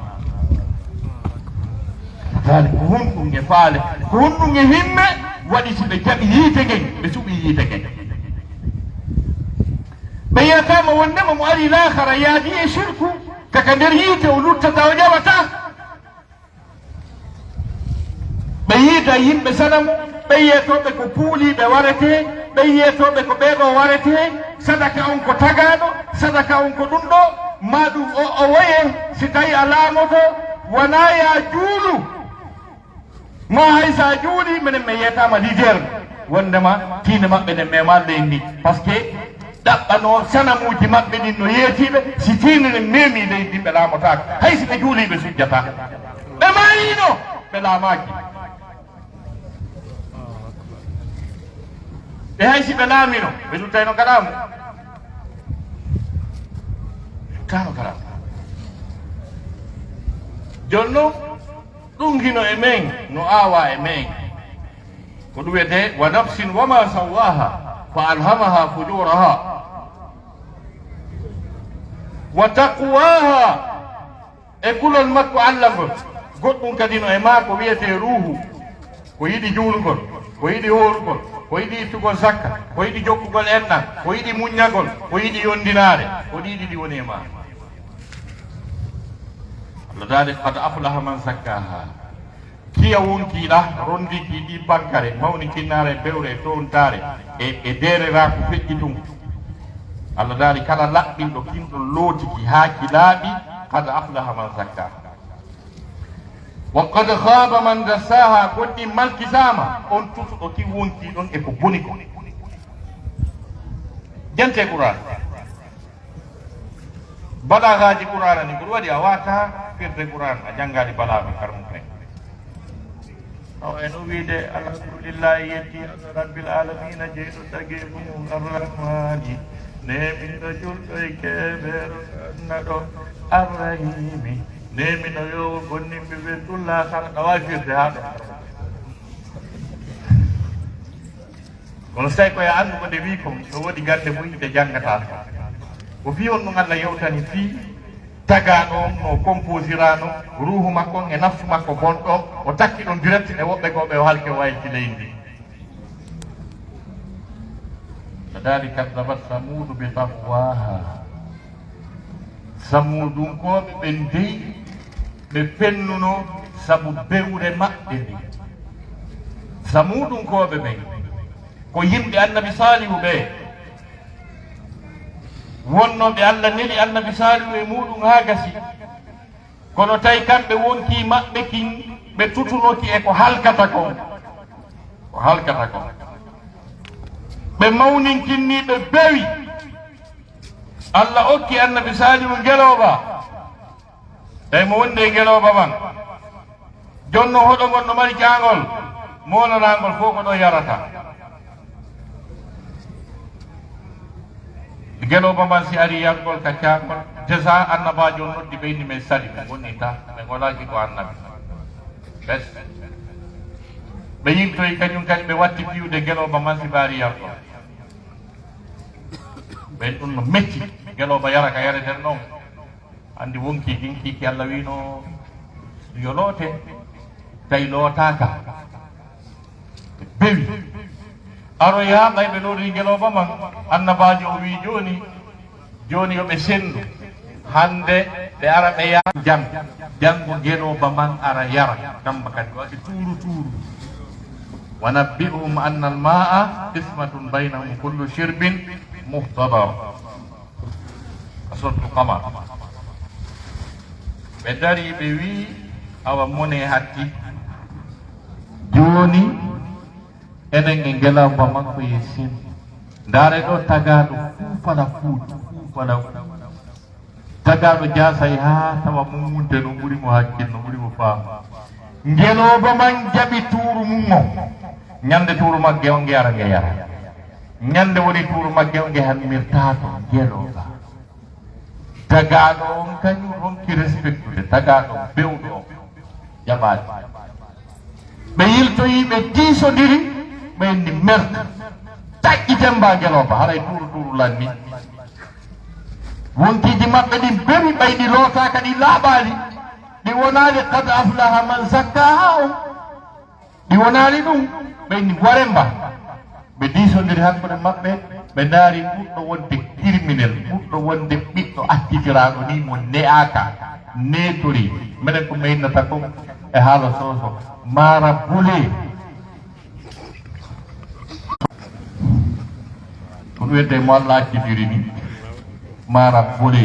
dalik ko hunɗum e faale ko hunɗum e himme waɗi si ɓe jaɓi yiite ngen ɓe suɓi yiite ngen ɓe yiyatama wondema mo ari lahara yaadi e shirku kaka nder yiite o luttata o ƴawata ɓe yiida yimɓe sanamu ɓe yiyetoɓe ko puuliɓe warete ɓe yiyetoɓe ko ɓeeɗo warete sadaka on ko tagaɗo sadaka on ko ɗum ɗo ma ɗum o woye si tawi a laamoto wona ya juulu ma hay sa juuli minen mi yeyatama leader wondema tiinde maɓɓe ɗen mema leydi ndi par ce que ɗaɓɓano sanamuji maɓɓe ɗin no yeetiɓe si tiinde ne memi leydi ndi ɓe laamotaka hay si ɓe juuliɓe sujjata ɓe mayino ɓe laamaki ɓe hay si ɓe laamino ɓe luttayno gaɗamu luttano gaɗamu joni noon ɗum hino e men no aawa e men ko ɗum wiyete wa nafsin wama sawaha fa alhamaha fujuraha wa taqwaha e kulol makko Allah ngol goɗɗum kadi no e ma ko wiyete ruuhu ko yiɗi juulugol ko yiɗi hoorugol ko yiɗi ittugol zakka ko yiɗi jokkugol enɗam ko yiɗi muññagol ko yiɗi yondinaare ko ɗiɗi ɗi woni e ma dalik qad aflaha man zakkaha kiya wonkiɗa rondiki ɗi bankare mawni kinnare bewre tontare e derera ko feƴƴi ɗum Allah daali kala laɓɓinɗo kinɗon lootiki haaki laaɓi qad aflaha man zakkaha wa qad khaba man dassaha goɗɗi malkisama on tutuɗo ki wonki ɗon e ko boni ko jante Qur'an balagaji Qur'ana ni ko waɗi a wata firde Qur'an a janggaɗi balaga karmum pen o eno wiide alhamdulillahi yetti rabbil alamina jeyɗo tagi mum arrahmani nemino julɗo e keɓero naɗo arrahimi nemino yo gonnimɓe ɓe tulla kala ɗa wawi firde ha ɗo kono so tawi koye andu ko nde wi ko no woɗi gande muyde janggata ko fi on ɗum Allah yewtani fi tagaɗo no composirano ruhu makko e nafsu makko gonɗo o takki ɗon direct e woɓɓe koɓe o halke wayti leydi kadhalika kadabat samudu bi taqwaha samudunkoɓe ɓe ndeyi ɓe pennuno sabu bewre maɓɓe ndi samudunkoɓe ɓen ko yimɓe annabi salihu ɓe wonnoɓe Allah neli annabi salihu e muɗum ha gasi kono tawi kamɓe wonki maɓɓe kin ɓe tutunoki e ko halkata kon ɓe mawninkinni ɓe bewi Allah okki annabi salihu ngeloba tawi mo wonde e ngeloba man jonno hoɗo gonno mari jangol monanagol fof ko ɗo yarata geloba man si ari yankol ka cakol jasa annabajo noddi ɓeyni men sali ɓe gonnita ɓe golaki ko annabi bes ɓe yimtoyi kañum kadi ɓe watti piwde geloba man si ɓaari yankol ɓen ɗum no metti geloba yara ka yareten noon andi wonki ɗinkiki Allah wino yo loote tawi lootaka bewi aro yaɓay ɓe lori geloba man annabajo o wi joni yoɓe sendu hande ɓe ara ɓe ya jango geloba man ara yara kamba kadi waɗi tuuru wa nabbi'uhum anna al-ma'a qismatun baynahum kullu shirbin muhtadar suratul qamar ɓe dari ɓe wi awa mone hatti joni enen e geloba makko ye sen ndaare ɗo tagaɗo fuufala fuuɗi tagaɗo jasay ha tawa mummunte no ɓuuri mo hakkil no ɓuuri mo faam geloba man jaɓi tuuru mum o ñande tuuru magge o nge ara nge yara ñande woni tuuru magge o nge hammirta to geloba tagaɗo on kañum ronki respectude tagaɗo bewɗo o jaɓaade ɓe yiltoyi ɓe diisodiri ɓeyndi merta taƴƴiten mba geloba haray tuuru lanni wonkiji maɓɓe ɗin bewi ɓayɗi lootaka ɗi laaɓaali ɗi wonaali kad aflaha man zakkaha o ɗi wonaali ɗum ɓeyndi waremba ɓe diisodiri hakkude maɓɓe ɓe ndaari ɓurɗo wonde criminel ɓurɗo wonde ɓiɗɗo accitiraɗo ni mo ne'aka netori minen ko maynata ko e haala soso mara bule ko wiyete mo Allah accitiri ni mara bule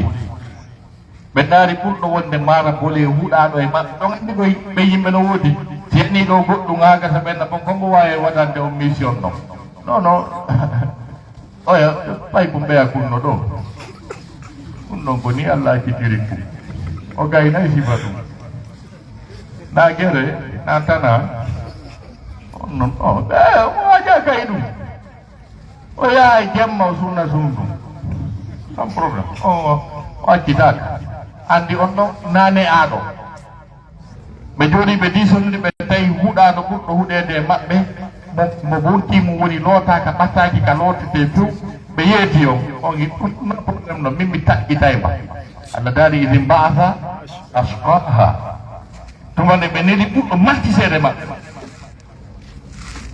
ɓe ndaari ɓurɗo wonde mara bule huuɗaɗo e maɓɓe ɗon andi koye ɓe yimɓe no woodi si heɗni ɗo goɗɗum agata ɓenna bon kongo wawi waɗande o mission ɗon non oya ɓay ko mbeya kunno ɗo ɗum ɗon ko ni Allah accitiri fu o gaynayi sifa ɗum na gere na tana on non o waja gay ɗum o yaha jemma o sunna sundum sans probléme o accitaka andi on ɗon nane aɗo ɓe jooɗi ɓe disonndi ɓe tawi huuɗaɗo ɓurɗo huɗede e maɓɓe mo wontimu woni lootaka ɓattaki ka lootete few ɓe yeeti on ɗum probléme no min mi taƴƴitayma Allah daari idin ba'atha ashqaha tumande ɓe neli ɓurɗo maltiseede maɓɓe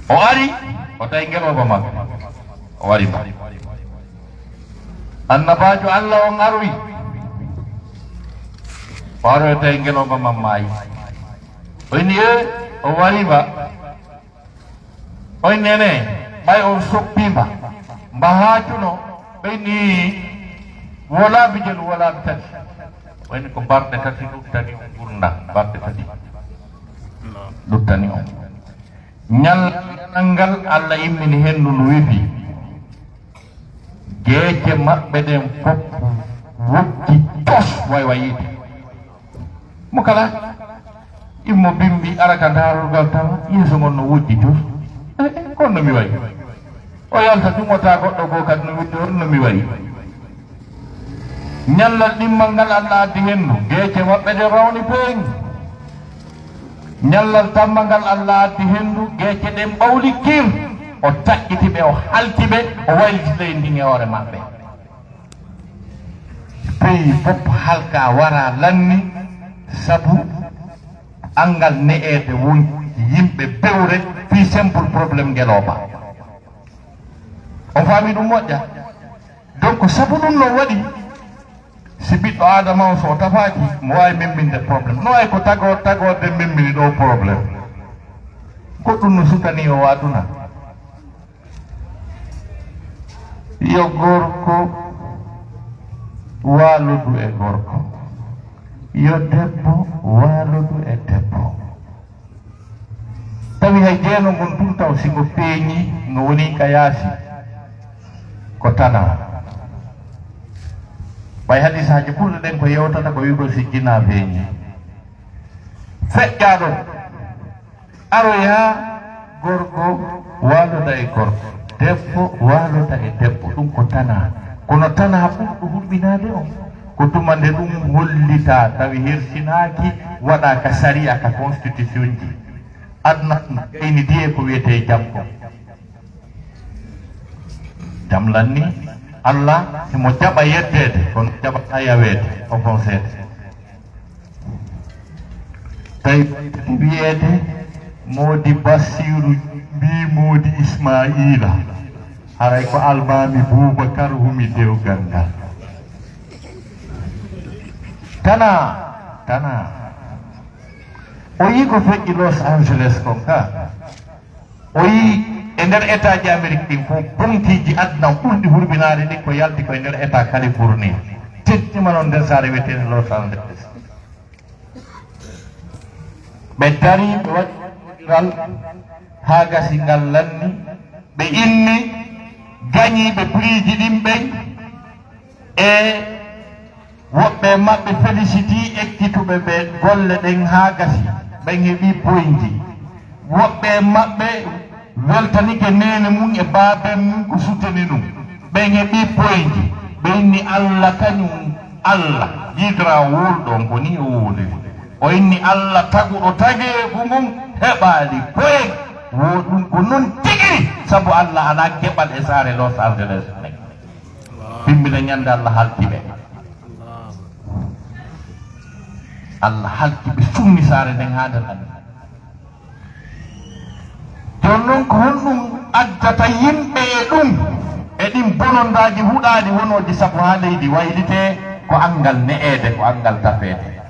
o ari o tawi geloba maɓɓe o wari ba annabajo Allah on arwi o ari o tawi geloba man maayi oyni o wari ba oy nene ɓay on soppima mba haajuno ɓeyni wolaaɓe jelu wolaaɓe tati wayni ko barɗe tati ɗuttani on gurna barɗe tati ɗuttani on ñallanal ngal Allah immini hendu no wefi geeje maɓɓe ɗen fof wokki tos waywa yiide mo kala immo bimbi araka daarolgal tawa yeeso ngon no wojji tos kon no mi wayi o yalta ɗumota goɗɗo goo kadi no widde on no mi wayi ñallal ɗimmal ngal Allah addi hendu geeje maɓɓe ɗe rawni peeŋi ñallal tammal ngal Allah addi hendu geeje ɗen ɓawli kir o taƴƴitiɓe o haltiɓe o waylitita e ndin e hoore maɓɓe pays fof halka wara lanni sabu angal ne'ede woni yimɓe bewre fi simple probléme ngeloba on faami ɗum moƴƴa donc sabu ɗum no waɗi si ɓiɗɗo adama o so tafaki mo wawi membinde probléme no way ko tagorde membini ɗo probléme goɗɗum no sutani o aduna yo gorko waludu e gorko yo debbo waludu e debbo tawi hay jeeno ngon tum taw singo peeñi no woni ka yaasi ko tana ɓay hadisaji ɓurɗe ɗen ko yewtata ko wigo si jina peeñi feƴƴaɗo aroya gorko waluda e gorko debbo waluda e debbo ɗum ko tana kono tana ɓurɗo hulɓinade on ko tumande ɗum hollita tawi hirsinaki waɗa ka saria ka constitution ji adna gayni diye ko wiyete jam ko jam lanni Allah himo jaɓa yeddede kono jaɓata yawede o conseede tawi wiyede Modi Basiru mbi Modi Ismaila haray ko almami Boubacar humi dewgal ngal tana o yi ko feƴƴi Los Angeles kon ka o yi e nder état ji Amérique ɗin fof bontiji adna ɓurɗi hurɓinade ɗi ko yalti koye nder état Californie teddima noon nder saare wiyetede Los Angeles ɓe dari ɓe waɗiral ha gasi ngal lanni ɓe inni gañiɓe prix ji ɗin ɓen e woɓɓe maɓɓe féliciti ekkituɓe ɓe golle ɗen ha gasi ɓen heeɓi pointi woɓɓe maɓɓe weltanike nene mum e baaben mum ko suteni ɗum ɓen heeɓi pointi ɓe inni Allah kañum Allah yidra wulɗon ko ni o wuliri o inni Allah taguɗo tageefu mum heɓali poyen woɗum ko non tigiri sabu Allah ala keɓal e saare Los Angeles nen bimbina ñande Allah halti ɓe Allah halti ɓe summi saare nden ha nder andi jon noon ko honɗum addata yimɓe e ɗum e ɗin bonondaji huɗaɗi wonoji sabu ha leydi waylite ko angal ne'ede ko angal tafede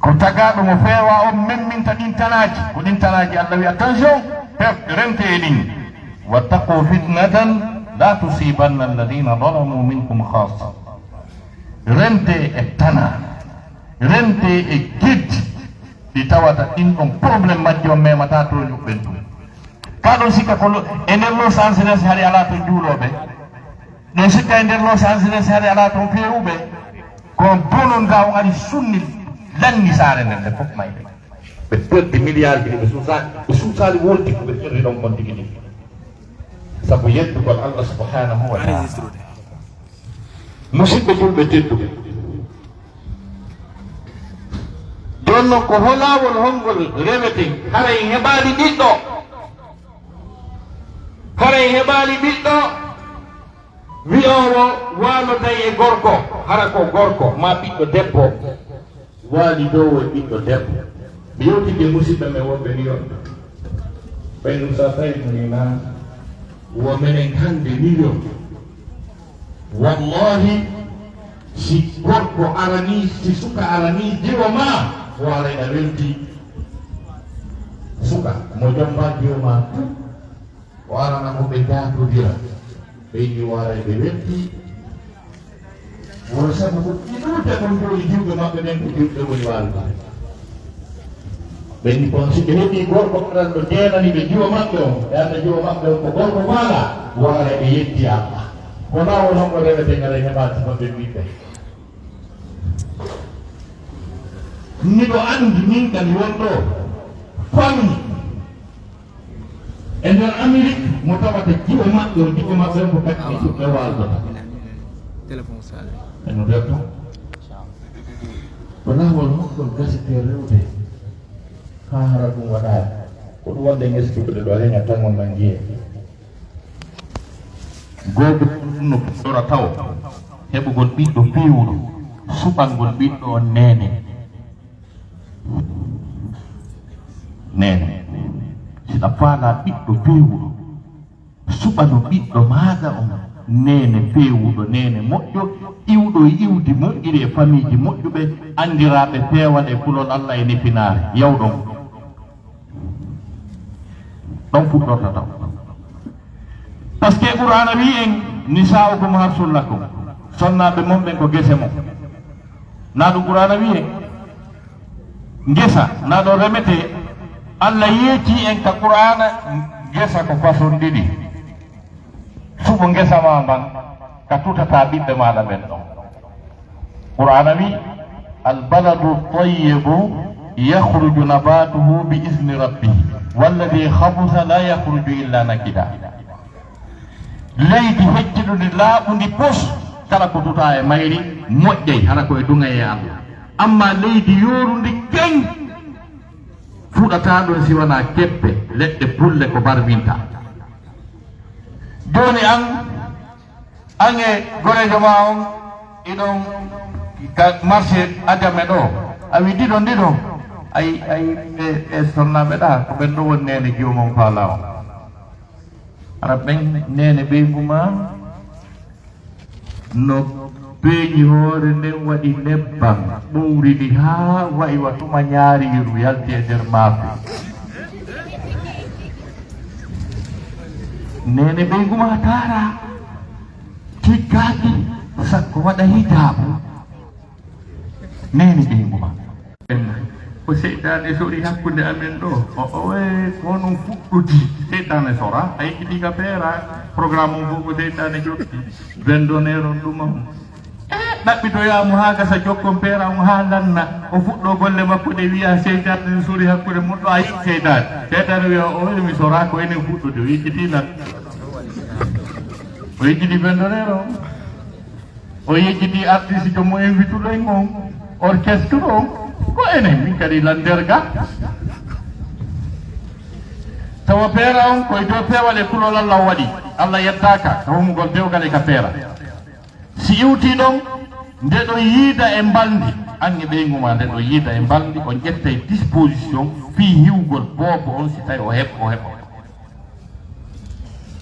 ko tagaɗo mo feewa on memminta ɗin tanaji ko ɗin tanaji Allah wi attention rente e ɗin wattaqu fitnatan la tusibanna alladina zalamu minkum khassa rente e tana rente e giddi ɗi tawata ɗin ɗon probléme majji on memata to yuɓɓen ɗum kaɗon sikka ko e nder Los Angeles haɗi ala toon juuloɓe ɗon sikka e nder Los Angeles haɗi ala toon fewuɓe ko bononda on ari sunni lanni saare nden nde fof mayde ɓe perdi milliard ji ɗi ɓe suusali woldi ko ɓe ƴerri ɗon kon tigi ɗigi sabu yeddugol Allah subhanahu wa taala musidɓe julɓe tedduɓe jon noon ko holawol hongol remeten haray heɓali ɓiɗɗo wi'owo waloday e gorko hara ko gorko ma ɓiɗɗo debbo waali dow e ɓiɗɗo debbo mi yewtide musidɓe men wonɓe ni on ɓayɗum sa tawi nina wo menen hande ni on wallahi si gorko arani si suka arani jiwa ma waray a welti suka mo jomba jiwa ma o arana mo ɓe jatodira ɓeyni waray ɓe welti wono sabu ko ɗiɗude kon joni jiwɓe maɓɓe ɓen ko jiwɓe woni walba ɓenni kon si ɓe heeɓi gorko aɗan ɗo jeenani ɓe jiwa maɓɓe on e anda jiwa maɓɓe on ko gorko faala waray ɓe yetti Allah ko lawol hongo rewete ngara heɓati maɓɓe mbiɓe miɗo andi min kam wonɗo famille e nder Amérique mo tawata jiwa maɓɓe o jiwa maɓɓe on ko kadi ɓe waldota eno rewto ko lawol hokkol gasite rewde ha hara ɗum waɗaade ko ɗum wonde ngestuɓeɗe ɗo heña tan on nan jiye goto ɗum no puɗɗora taw heɓugol ɓiɗɗo fewuɗo suɓangol ɓiɗɗo on nene siɗa faala ɓiɗɗo fewuɗo suɓano ɓiɗɗo maɗa on nene fewuɗo nene moƴƴo iwɗo iwdi moƴƴiri e famille ji moƴƴuɓe andiraɓe peewal e kulol Allah e nefinaare yawɗon ɗon fuɗɗorta taw par ce que Qur'ana wi en nisa'ukum harsul lakum sonnaɓe mon ɓen ko gese mon na ɗum Qur'ana wi en gesa na ɗo remete Allah yeeci en ka Qur'ana gesa ko façon ɗiɗi suɓo gesa ma man ka tutata ɓiɓɓe maɗa ɓen ɗon Qur'ana wi albaladu tayyibu yakhruju nabatuhu bi izni rabbih walladi khabusa la yakhruju illa nakida leydi hecciɗundi laaɓundi pos kala ko tuta e mayri moƴƴay hana koye dunga e Allah amma leydi yorundi keñ fuɗata ɗon siwana keppe leɗɗe pulle ko barbinta joni an e gorejo ma on iɗon marché adame ɗo a wi ɗiɗon ay e sonnaɓe ɗa ko ɓen ɗo woni nene jomon faala o ara ɓen nene ɓeygu ma no beeñi hoore nden waɗi nebbam ɓowriɗi ha wayi watuma ñaariru yalti e nder maafe nene ɓeygu ma taara tiggaki sakko waɗa hijabu nene ɓeygu ma ko seytane sori hakkude amen ɗo ko non fuɗɗuti seytane sora a yiɗi ka peera programme o fof ko seytane jotti vendonnaire on ɗum on ɗaɓɓitoyamo ha gasa jokkon peera on ha lanna o fuɗɗo golle makko ɗe wiya seytane sori hakkude mon ɗo a yiɗi seytane wiya mi sora ko enen fuɗɗude o yiɗɗiti lan o yiɗɗiti vendonnaire on o yiɗɗiti artiste jomo invituɗoyn on orchestre on ko enen min kadi landerga tawa peera on koye dow pewal e kulol Allah waɗi Allah yettaka tawmugol dewgal e ka peera si iwti ɗon nde ɗo yiida e mbaldi ange ɓeyguma nde ɗo yiida e mbaldi o ƴetta e disposition fi hiwgol boobo on si tawi o heɓa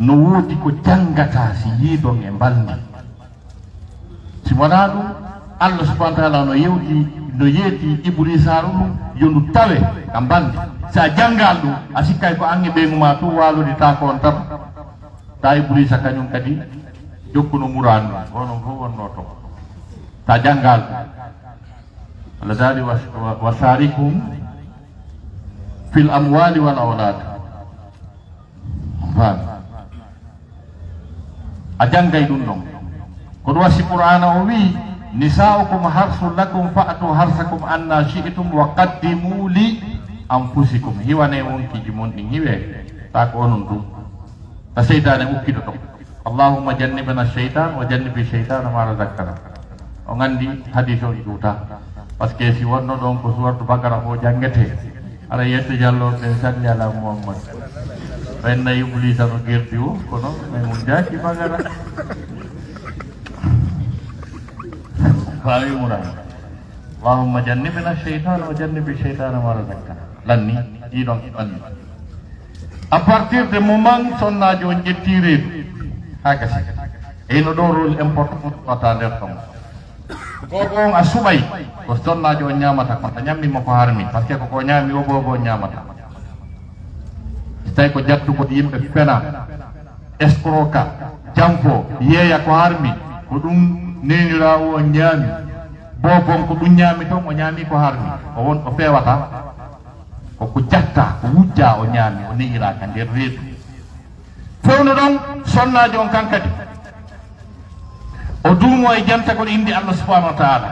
no woodi ko janggata si yiidon e mbaldi si wona ɗum Allah subhanahu wa taala no yeeti iblisaru ɗum yondu tawe ka mbaldi sa janngal ɗum a sikkay ko ange ɓeyguma tum walodita ko on tan ta iblisa kañum kadi jokkuno muranu onon fof wonno to ta janngal Allah dali wasarikum fil amwali wal awlad a janggay ɗum ɗon ko ɗum wasi qur'ana o wi nisaukum harsun lakum fa'tu harsakum anna shi'tum wa qaddimu li anfusikum hiwane wonkiji mon ɗin hiwe ta ko onon ɗum ta seytane ukkiɗo ɗon allahumma jannibna shaytan wa jannibi shaytana ma razaqtana o gandi hadis o ɗuuta par ce que si wonno ɗon ko suwartu bakara fo janggete aɗa yetta jallo ɓe salli ala muhammad ɓenna iblisa no gerti o kono mais mum jaaki bagara fawi muran allahumma jannibna shaytan wa jannibi shaytana ma razaqtana lanni ɗiɗon ɓanni à partir de moment sonnajo on ƴetti reedu ha gasi eyno ɗo rôle important wata nder ton gogon a suɓay ko sonnajo on ñamata kon a ñammimo ko harmi par ce que koko ñami o bobo ñamata so tawi ko jattugo yimɓe fena escroka janfo yeeya ko harmi ko ɗum nenirawo o ñaami bobon ko ɗum ñaami ton o ñaami ko harmi o won ko fewata koko jatta ko wujja o ñaami o neyiraka nder reedu fewno ɗon sonnajo on kankadi o duumo e jantagol indi Allah subhanahu wa ta'ala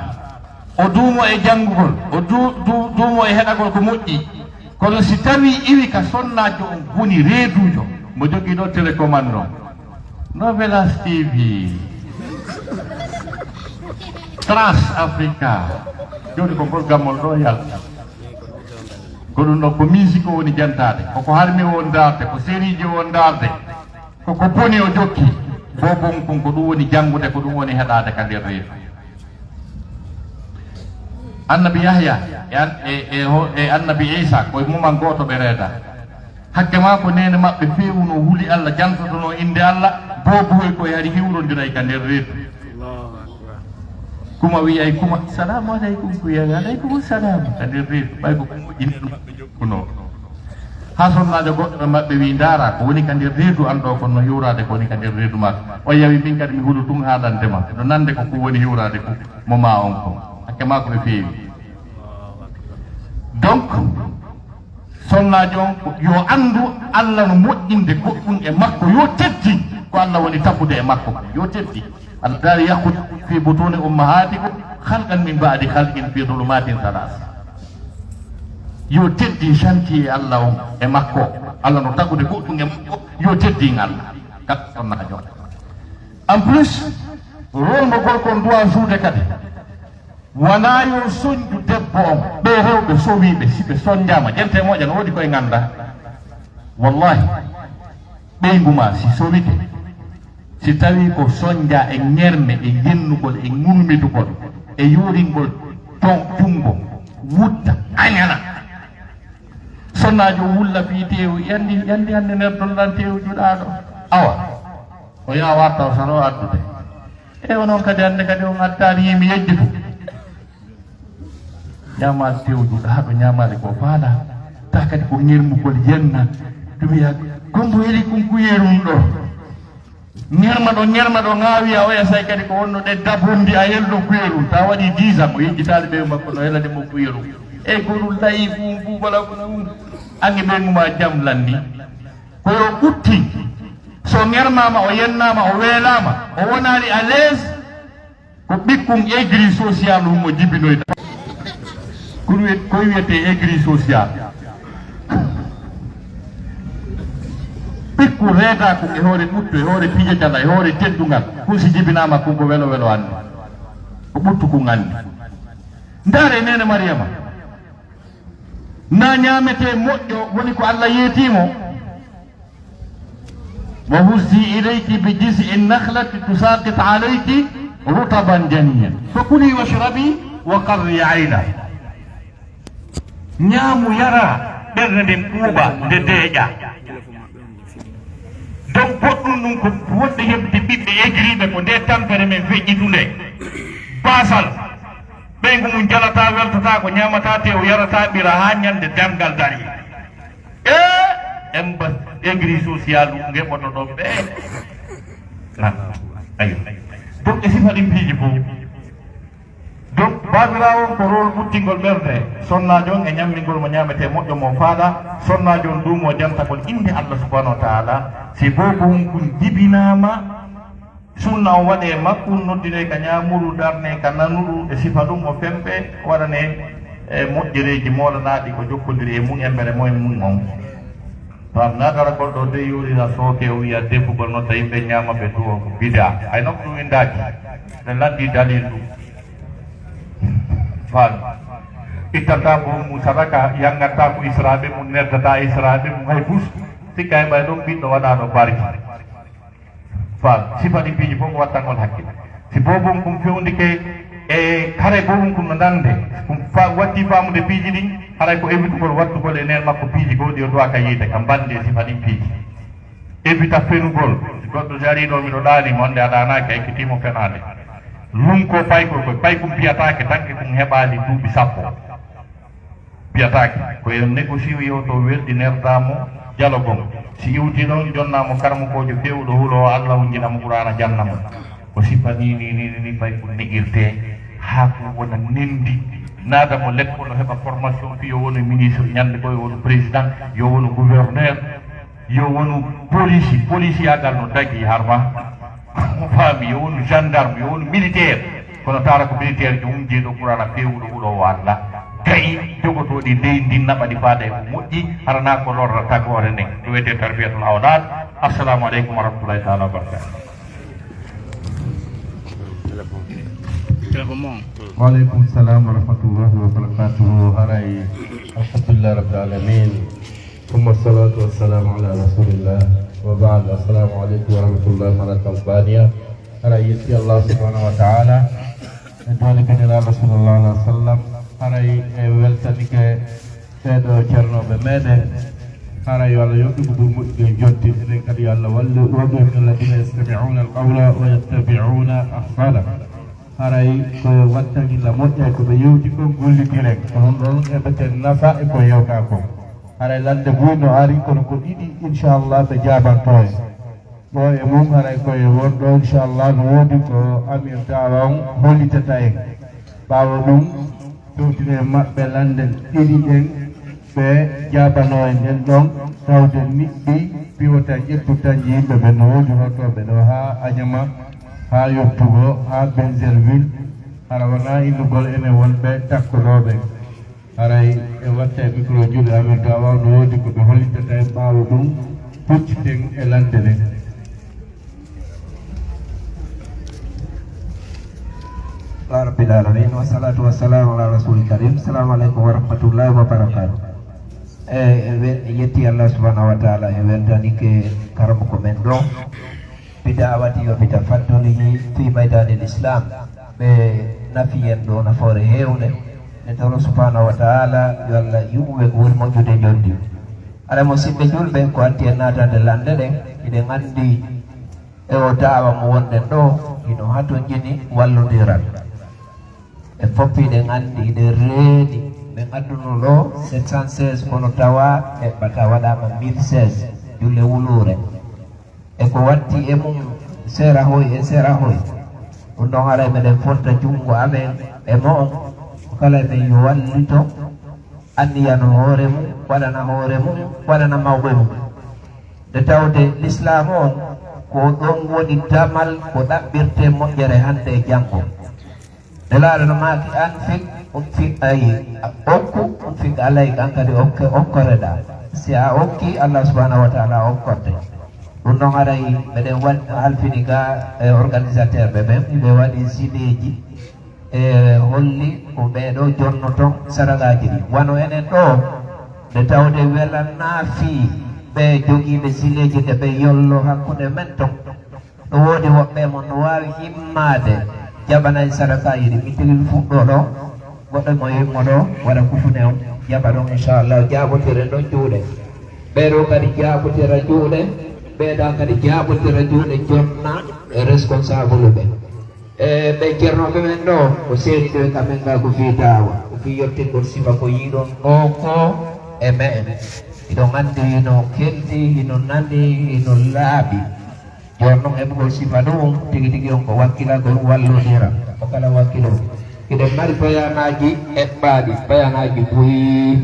o duumo e janngugol o duumo e heɗagol ko moƴƴi kono si tawi iwi ka sonnajo on woni reedujo mo jogii ɗo télécommande on Novelas TV Trans Africa joni ko programme ɗo yalta ko ɗum ɗo ko musique woni jantade koko harmi won darde ko série ji won darde koko boni o jokki bobon kon ko ɗum woni janngude ko ɗum woni heɗade ka nder reedu annabi Yahya e annabi Isa koye muman goto ɓe reeda hakke ma ko nene maɓɓe fewuno huuli Allah jantotono inde Allah boboy koye hari hiwrodiray ka nder reedu kuma wiyay kuma salamu aleykum ko wiyayi aleykum salam ka nder reedu ɓay ko moƴƴini ɗum kuno ha sonnajo goɗɗo ɓe maɓɓe wi ndaara ko woni ka nder reedu an ɗo kono hiwrade ko woni ka nder reedu ma o yawi min kadi mi huuɗo tun haalandema no nande ko ko woni hiwrade ko moma on ko hakke ma ko ɓe feewi donc sonnajo on yo andu Allah no moƴƴinde goɗɗum e makko yo teddi ko Allah woni tapude e makko yo teddi Allah dari yahud fi butuni ummahatikum khalqan min ba'di khalqin fi dhulumatin thalas yo teddi chantier Allah on e makko Allah no tagude goɗɗum e makko yo teddi Allah kat sonnajo en plus rol mo gorkon duwa suude kadi wona yo soñju debbo on ɓe rewɓe sowiɓe si ɓe soñjama ƴente moƴan woodi koye ganda wallahi ɓeygu ma si sowike si tawi ko soñja e ñerme e yennugol e ŋurmidugol e yoringol tungo wutta añana sonnajo wulla fi tewu yandi hande nder dollan tewu juɗaɗo awa o ya warta o sano addude e onon kadi hande kadi on addani yimi yejjitu ñamade tewu juɗaɗo ñamade ko faala ta kadi ko ñermugol yenna ɗum wiya gombo heeli kunkuyerum ɗo ñerma ɗo ŋaawi a oya say kadi ko wonno ɗe dabondi a yelɗo kuyerum ta waɗi 10 ans o yejjitaali ɓe makko no helande mo kuyerum e goɗum tawi buubala ange ɓenguma jam lanni koyo ɓutti so ŋermama o yennama o weelama o wonani à l'aise ko ɓikkum aigri social hummo jibinoyta koye wiyete aigri social ɓikku reeda ko e hoore ɓuttu e hoore piije jala e hoore teddungal ɗum si jibinama ko welo welo anndi ko ɓuttu ko anndi ndaare nene mariama na ñaamete moƴƴo woni ko allah yeetimo wa huzzi ilayki bi jiz'i nakhlati tusaqit alayki rutaban janiyan fa kuli washrabi wa qarri ayna ñaamu yara ɓerde nden ɓuuɓa nde deeƴa donc goɗɗum ɗum ko wonde heɓde ɓiɓɓe egriɓe ko nde tampere men feƴƴitu nde basal ɓeygu mum jalata weltata ko ñamata te o yarata ɓira ha ñande damgal dari emba aigri social ɗum geɓono ɗon ɓe ayo donc e sifa ɗin piiji fof donc babirawo ko rôle ɓuttingol ɓerde sonnajo on e ñammingol mo ñamete moƴƴo mo faaɗa sonnajo on duumo jantagol inde allah subahanahu wa taala si bobum kun jibinama sunna o waɗe makku noddine ka ñamuru darne ka nanuɗu e sifa ɗum o fempe waɗane e moƴƴereji molanaɗi ko jokkodiri e mum embere moye mum on pam natara goɗɗo de yurina sooke o wiya debbugol nodda yimɓe ñama ɓe duwo ko bida hay nokku ɗum windaji ɓe laddi dalil ɗum fal ittata ko mum sadaka yangatta ko israɓe mum neddata israɓe mum hay bus sikka e ɓay ɗon ɓiɗɗo waɗaɗo barki fal sifaɗi piiji fof ko wattangol hakkille si bobum kum fewndike e kare gomum kum no nande kum watti famude piiji ɗin haray ko évitugol wattugol e nen makko piiji goɗi o duwa ka yiide kam bande sifaɗin piiji évita fenugol si goɗɗo jariɗo miɗo ɗanimo hande a ɗanaki a ekkitimo fenade lunko paykol koy paykum piyatake tanke kum heɓali duuɓi sappo piyatake koye négocie yo to welɗinerdamo jalogom si iwti ɗon jonnamo karmukojo fewɗo huulo allah wujinamo qur'ana jannamo ko sifa ni paykum neƴirte ha ko wona nendi nadamo lekkol o heɓa formation fi yo wonu ministre ñande ko yo wonu président yo wonu gouverneur yo wonu police yagal no dagui harma mo faami yo wonu gendarme yo wonu militaire kono tara ko militaire jo umjeeɗo qur'ana fewɗo huuɗo walla gayi jogotoɗi ley ndi naɓaɗi faada e ko moƴƴi harana ko lorra tagore nden ɗo wiyete tarbiyatul awlad. Assalamu aleykum wa rahmatullahi taala wa barakatuh. Waalaikum salam wa rahmatullahi wa barakatuh. Harai alhamdulillah rabbil alamin. Thumma salatu wassalamu ala rasulillah wa ba'd. Assalamu alaikum wa rahmatullahi wa barakatuh. Harai yeti Allah subhanahu wa ta'ala dole kanira rasulullah sallallahu alaihi wasallam haray e weltanike ɓeɗo ceernoɓe meɗen haray yo Allah yoɓɓi ko ɗum moƴƴi jotti enen kadi yo Allah wallu woɓɓe min alladina yastami'una alqawla wa yattabi'una ahsana haray ko wattagilla moƴƴa koɓe yewti ko gollidiren kono ɗon eɓeten nafa e ko yewta ko haray lande buyno ari kono ko ɗiɗi inchallah ɓe jabanto e ɗo e mum haray koye wonɗo inchallah no woodi ko amir dawa on hollitata en ɓawa ɗum towtine maɓɓe landen ɗiɗi ɗen ɓe jabano e nden ɗon tawde niɗɗi piwata ƴettutanji yimɓe ɓe no woodi hotoɓe ɗo ha añama ha yettugo ha Benjerville hara wona innugol ene wonɓe takkoɗoɓe haray e watta e micro juuɗe amin tawa no woodi koɓe hollitata e ɓawa ɗum pucciten e lande nden Rabbil alamin wassalatu wassalamu ala rasulil karim. Assalamualaikum warahmatullahi wabarakatuh. Yetti Allah subhanahu wa ta'ala e weltani ke karamo ko men ɗo bidawati yo bida faddolihi fi maydanil islam ɓe nafi en ɗo nafoore hewde e tawno subhanahu wa ta'ala yo Allah yuɓɓe ko woni moƴƴude joldi ala musidɓe julɓe ko addi en natande lande ɗen iɗen andi e o daawa mo wonɗen ɗo ino hato jini wallodiral e foppiɗen andi ɗe reedi ɓen adduno ɗo 716 kono tawa heɓɓata waɗama 1016 julle wulure e ko watti e mum sera hoy e sera hoy ɗum ɗon ara meɗen fonta jungo amen e mo on kala men yo wallito andiyano hoore mum waɗana hoore mum waɗana mawɓe mum nde tawde l'islam on ko ɗon woni damal ko ɗaɓɓirte moƴƴere hande e janggo nde laaɗano maaki an fik on fik ayi okku on fik alay kan kadi okkoreɗa si a okki Allah subhanahu wa ta'ala okkorde ɗum ɗon aray meɗen waɗi halfini ga e organisateur ɓe ɓen ɓe waɗi siɗeji e holli ko ɓeɗo jonnoto saragaji ɗi wano enen ɗo nde tawde welanna fii ɓe jogiiɓe sileji ɗe ɓe yollo hakkude men ton ɗo woodi woɓɓe mo no wawi immade jaɓanayi sarakaji ɗi mi tigil fuɗɗo ɗo goɗɗo mo yimmo ɗo waɗa kufune on jaɓa ɗon inchallah jaɓotire ɗon juuɗe ɓeɗo kadi jaɓotira juuɗe ɓeɗa kadi jaɓotira juuɗe jonna e responsable ɓe e ɓe ceernoɓe men ɗo ko seeni ɗo e kamen ga ko fi dawa ko fi yettingol sifa ko yiɗon ɗo ko e me en iɗon andi hino kelti hino nandi hino laaɓi joni noon heɓugol sifa ɗum tigui tigui on ko wakkilagol wallodira o kala wakkilo iɗen mari bayanaji eɓɓaɗi bayanaji boyi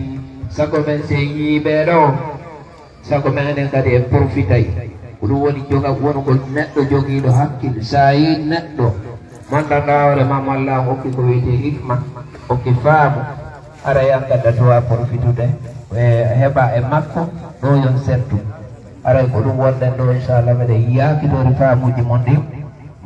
sago men se yiiɓe ɗo sago men enen kadi en profitay ko ɗum woni joga wonugol neɗɗo joguiɗo hakkille sa yi neɗɗo mandanda hoore ma malla hokki ko wiyete hikma hokki faamu ara yan gadda towa profitude e heɓa e makko ɗo yon settu aray ko ɗum wonɗen ɗo inchallah meɗen yakitori faamuji mon ɗi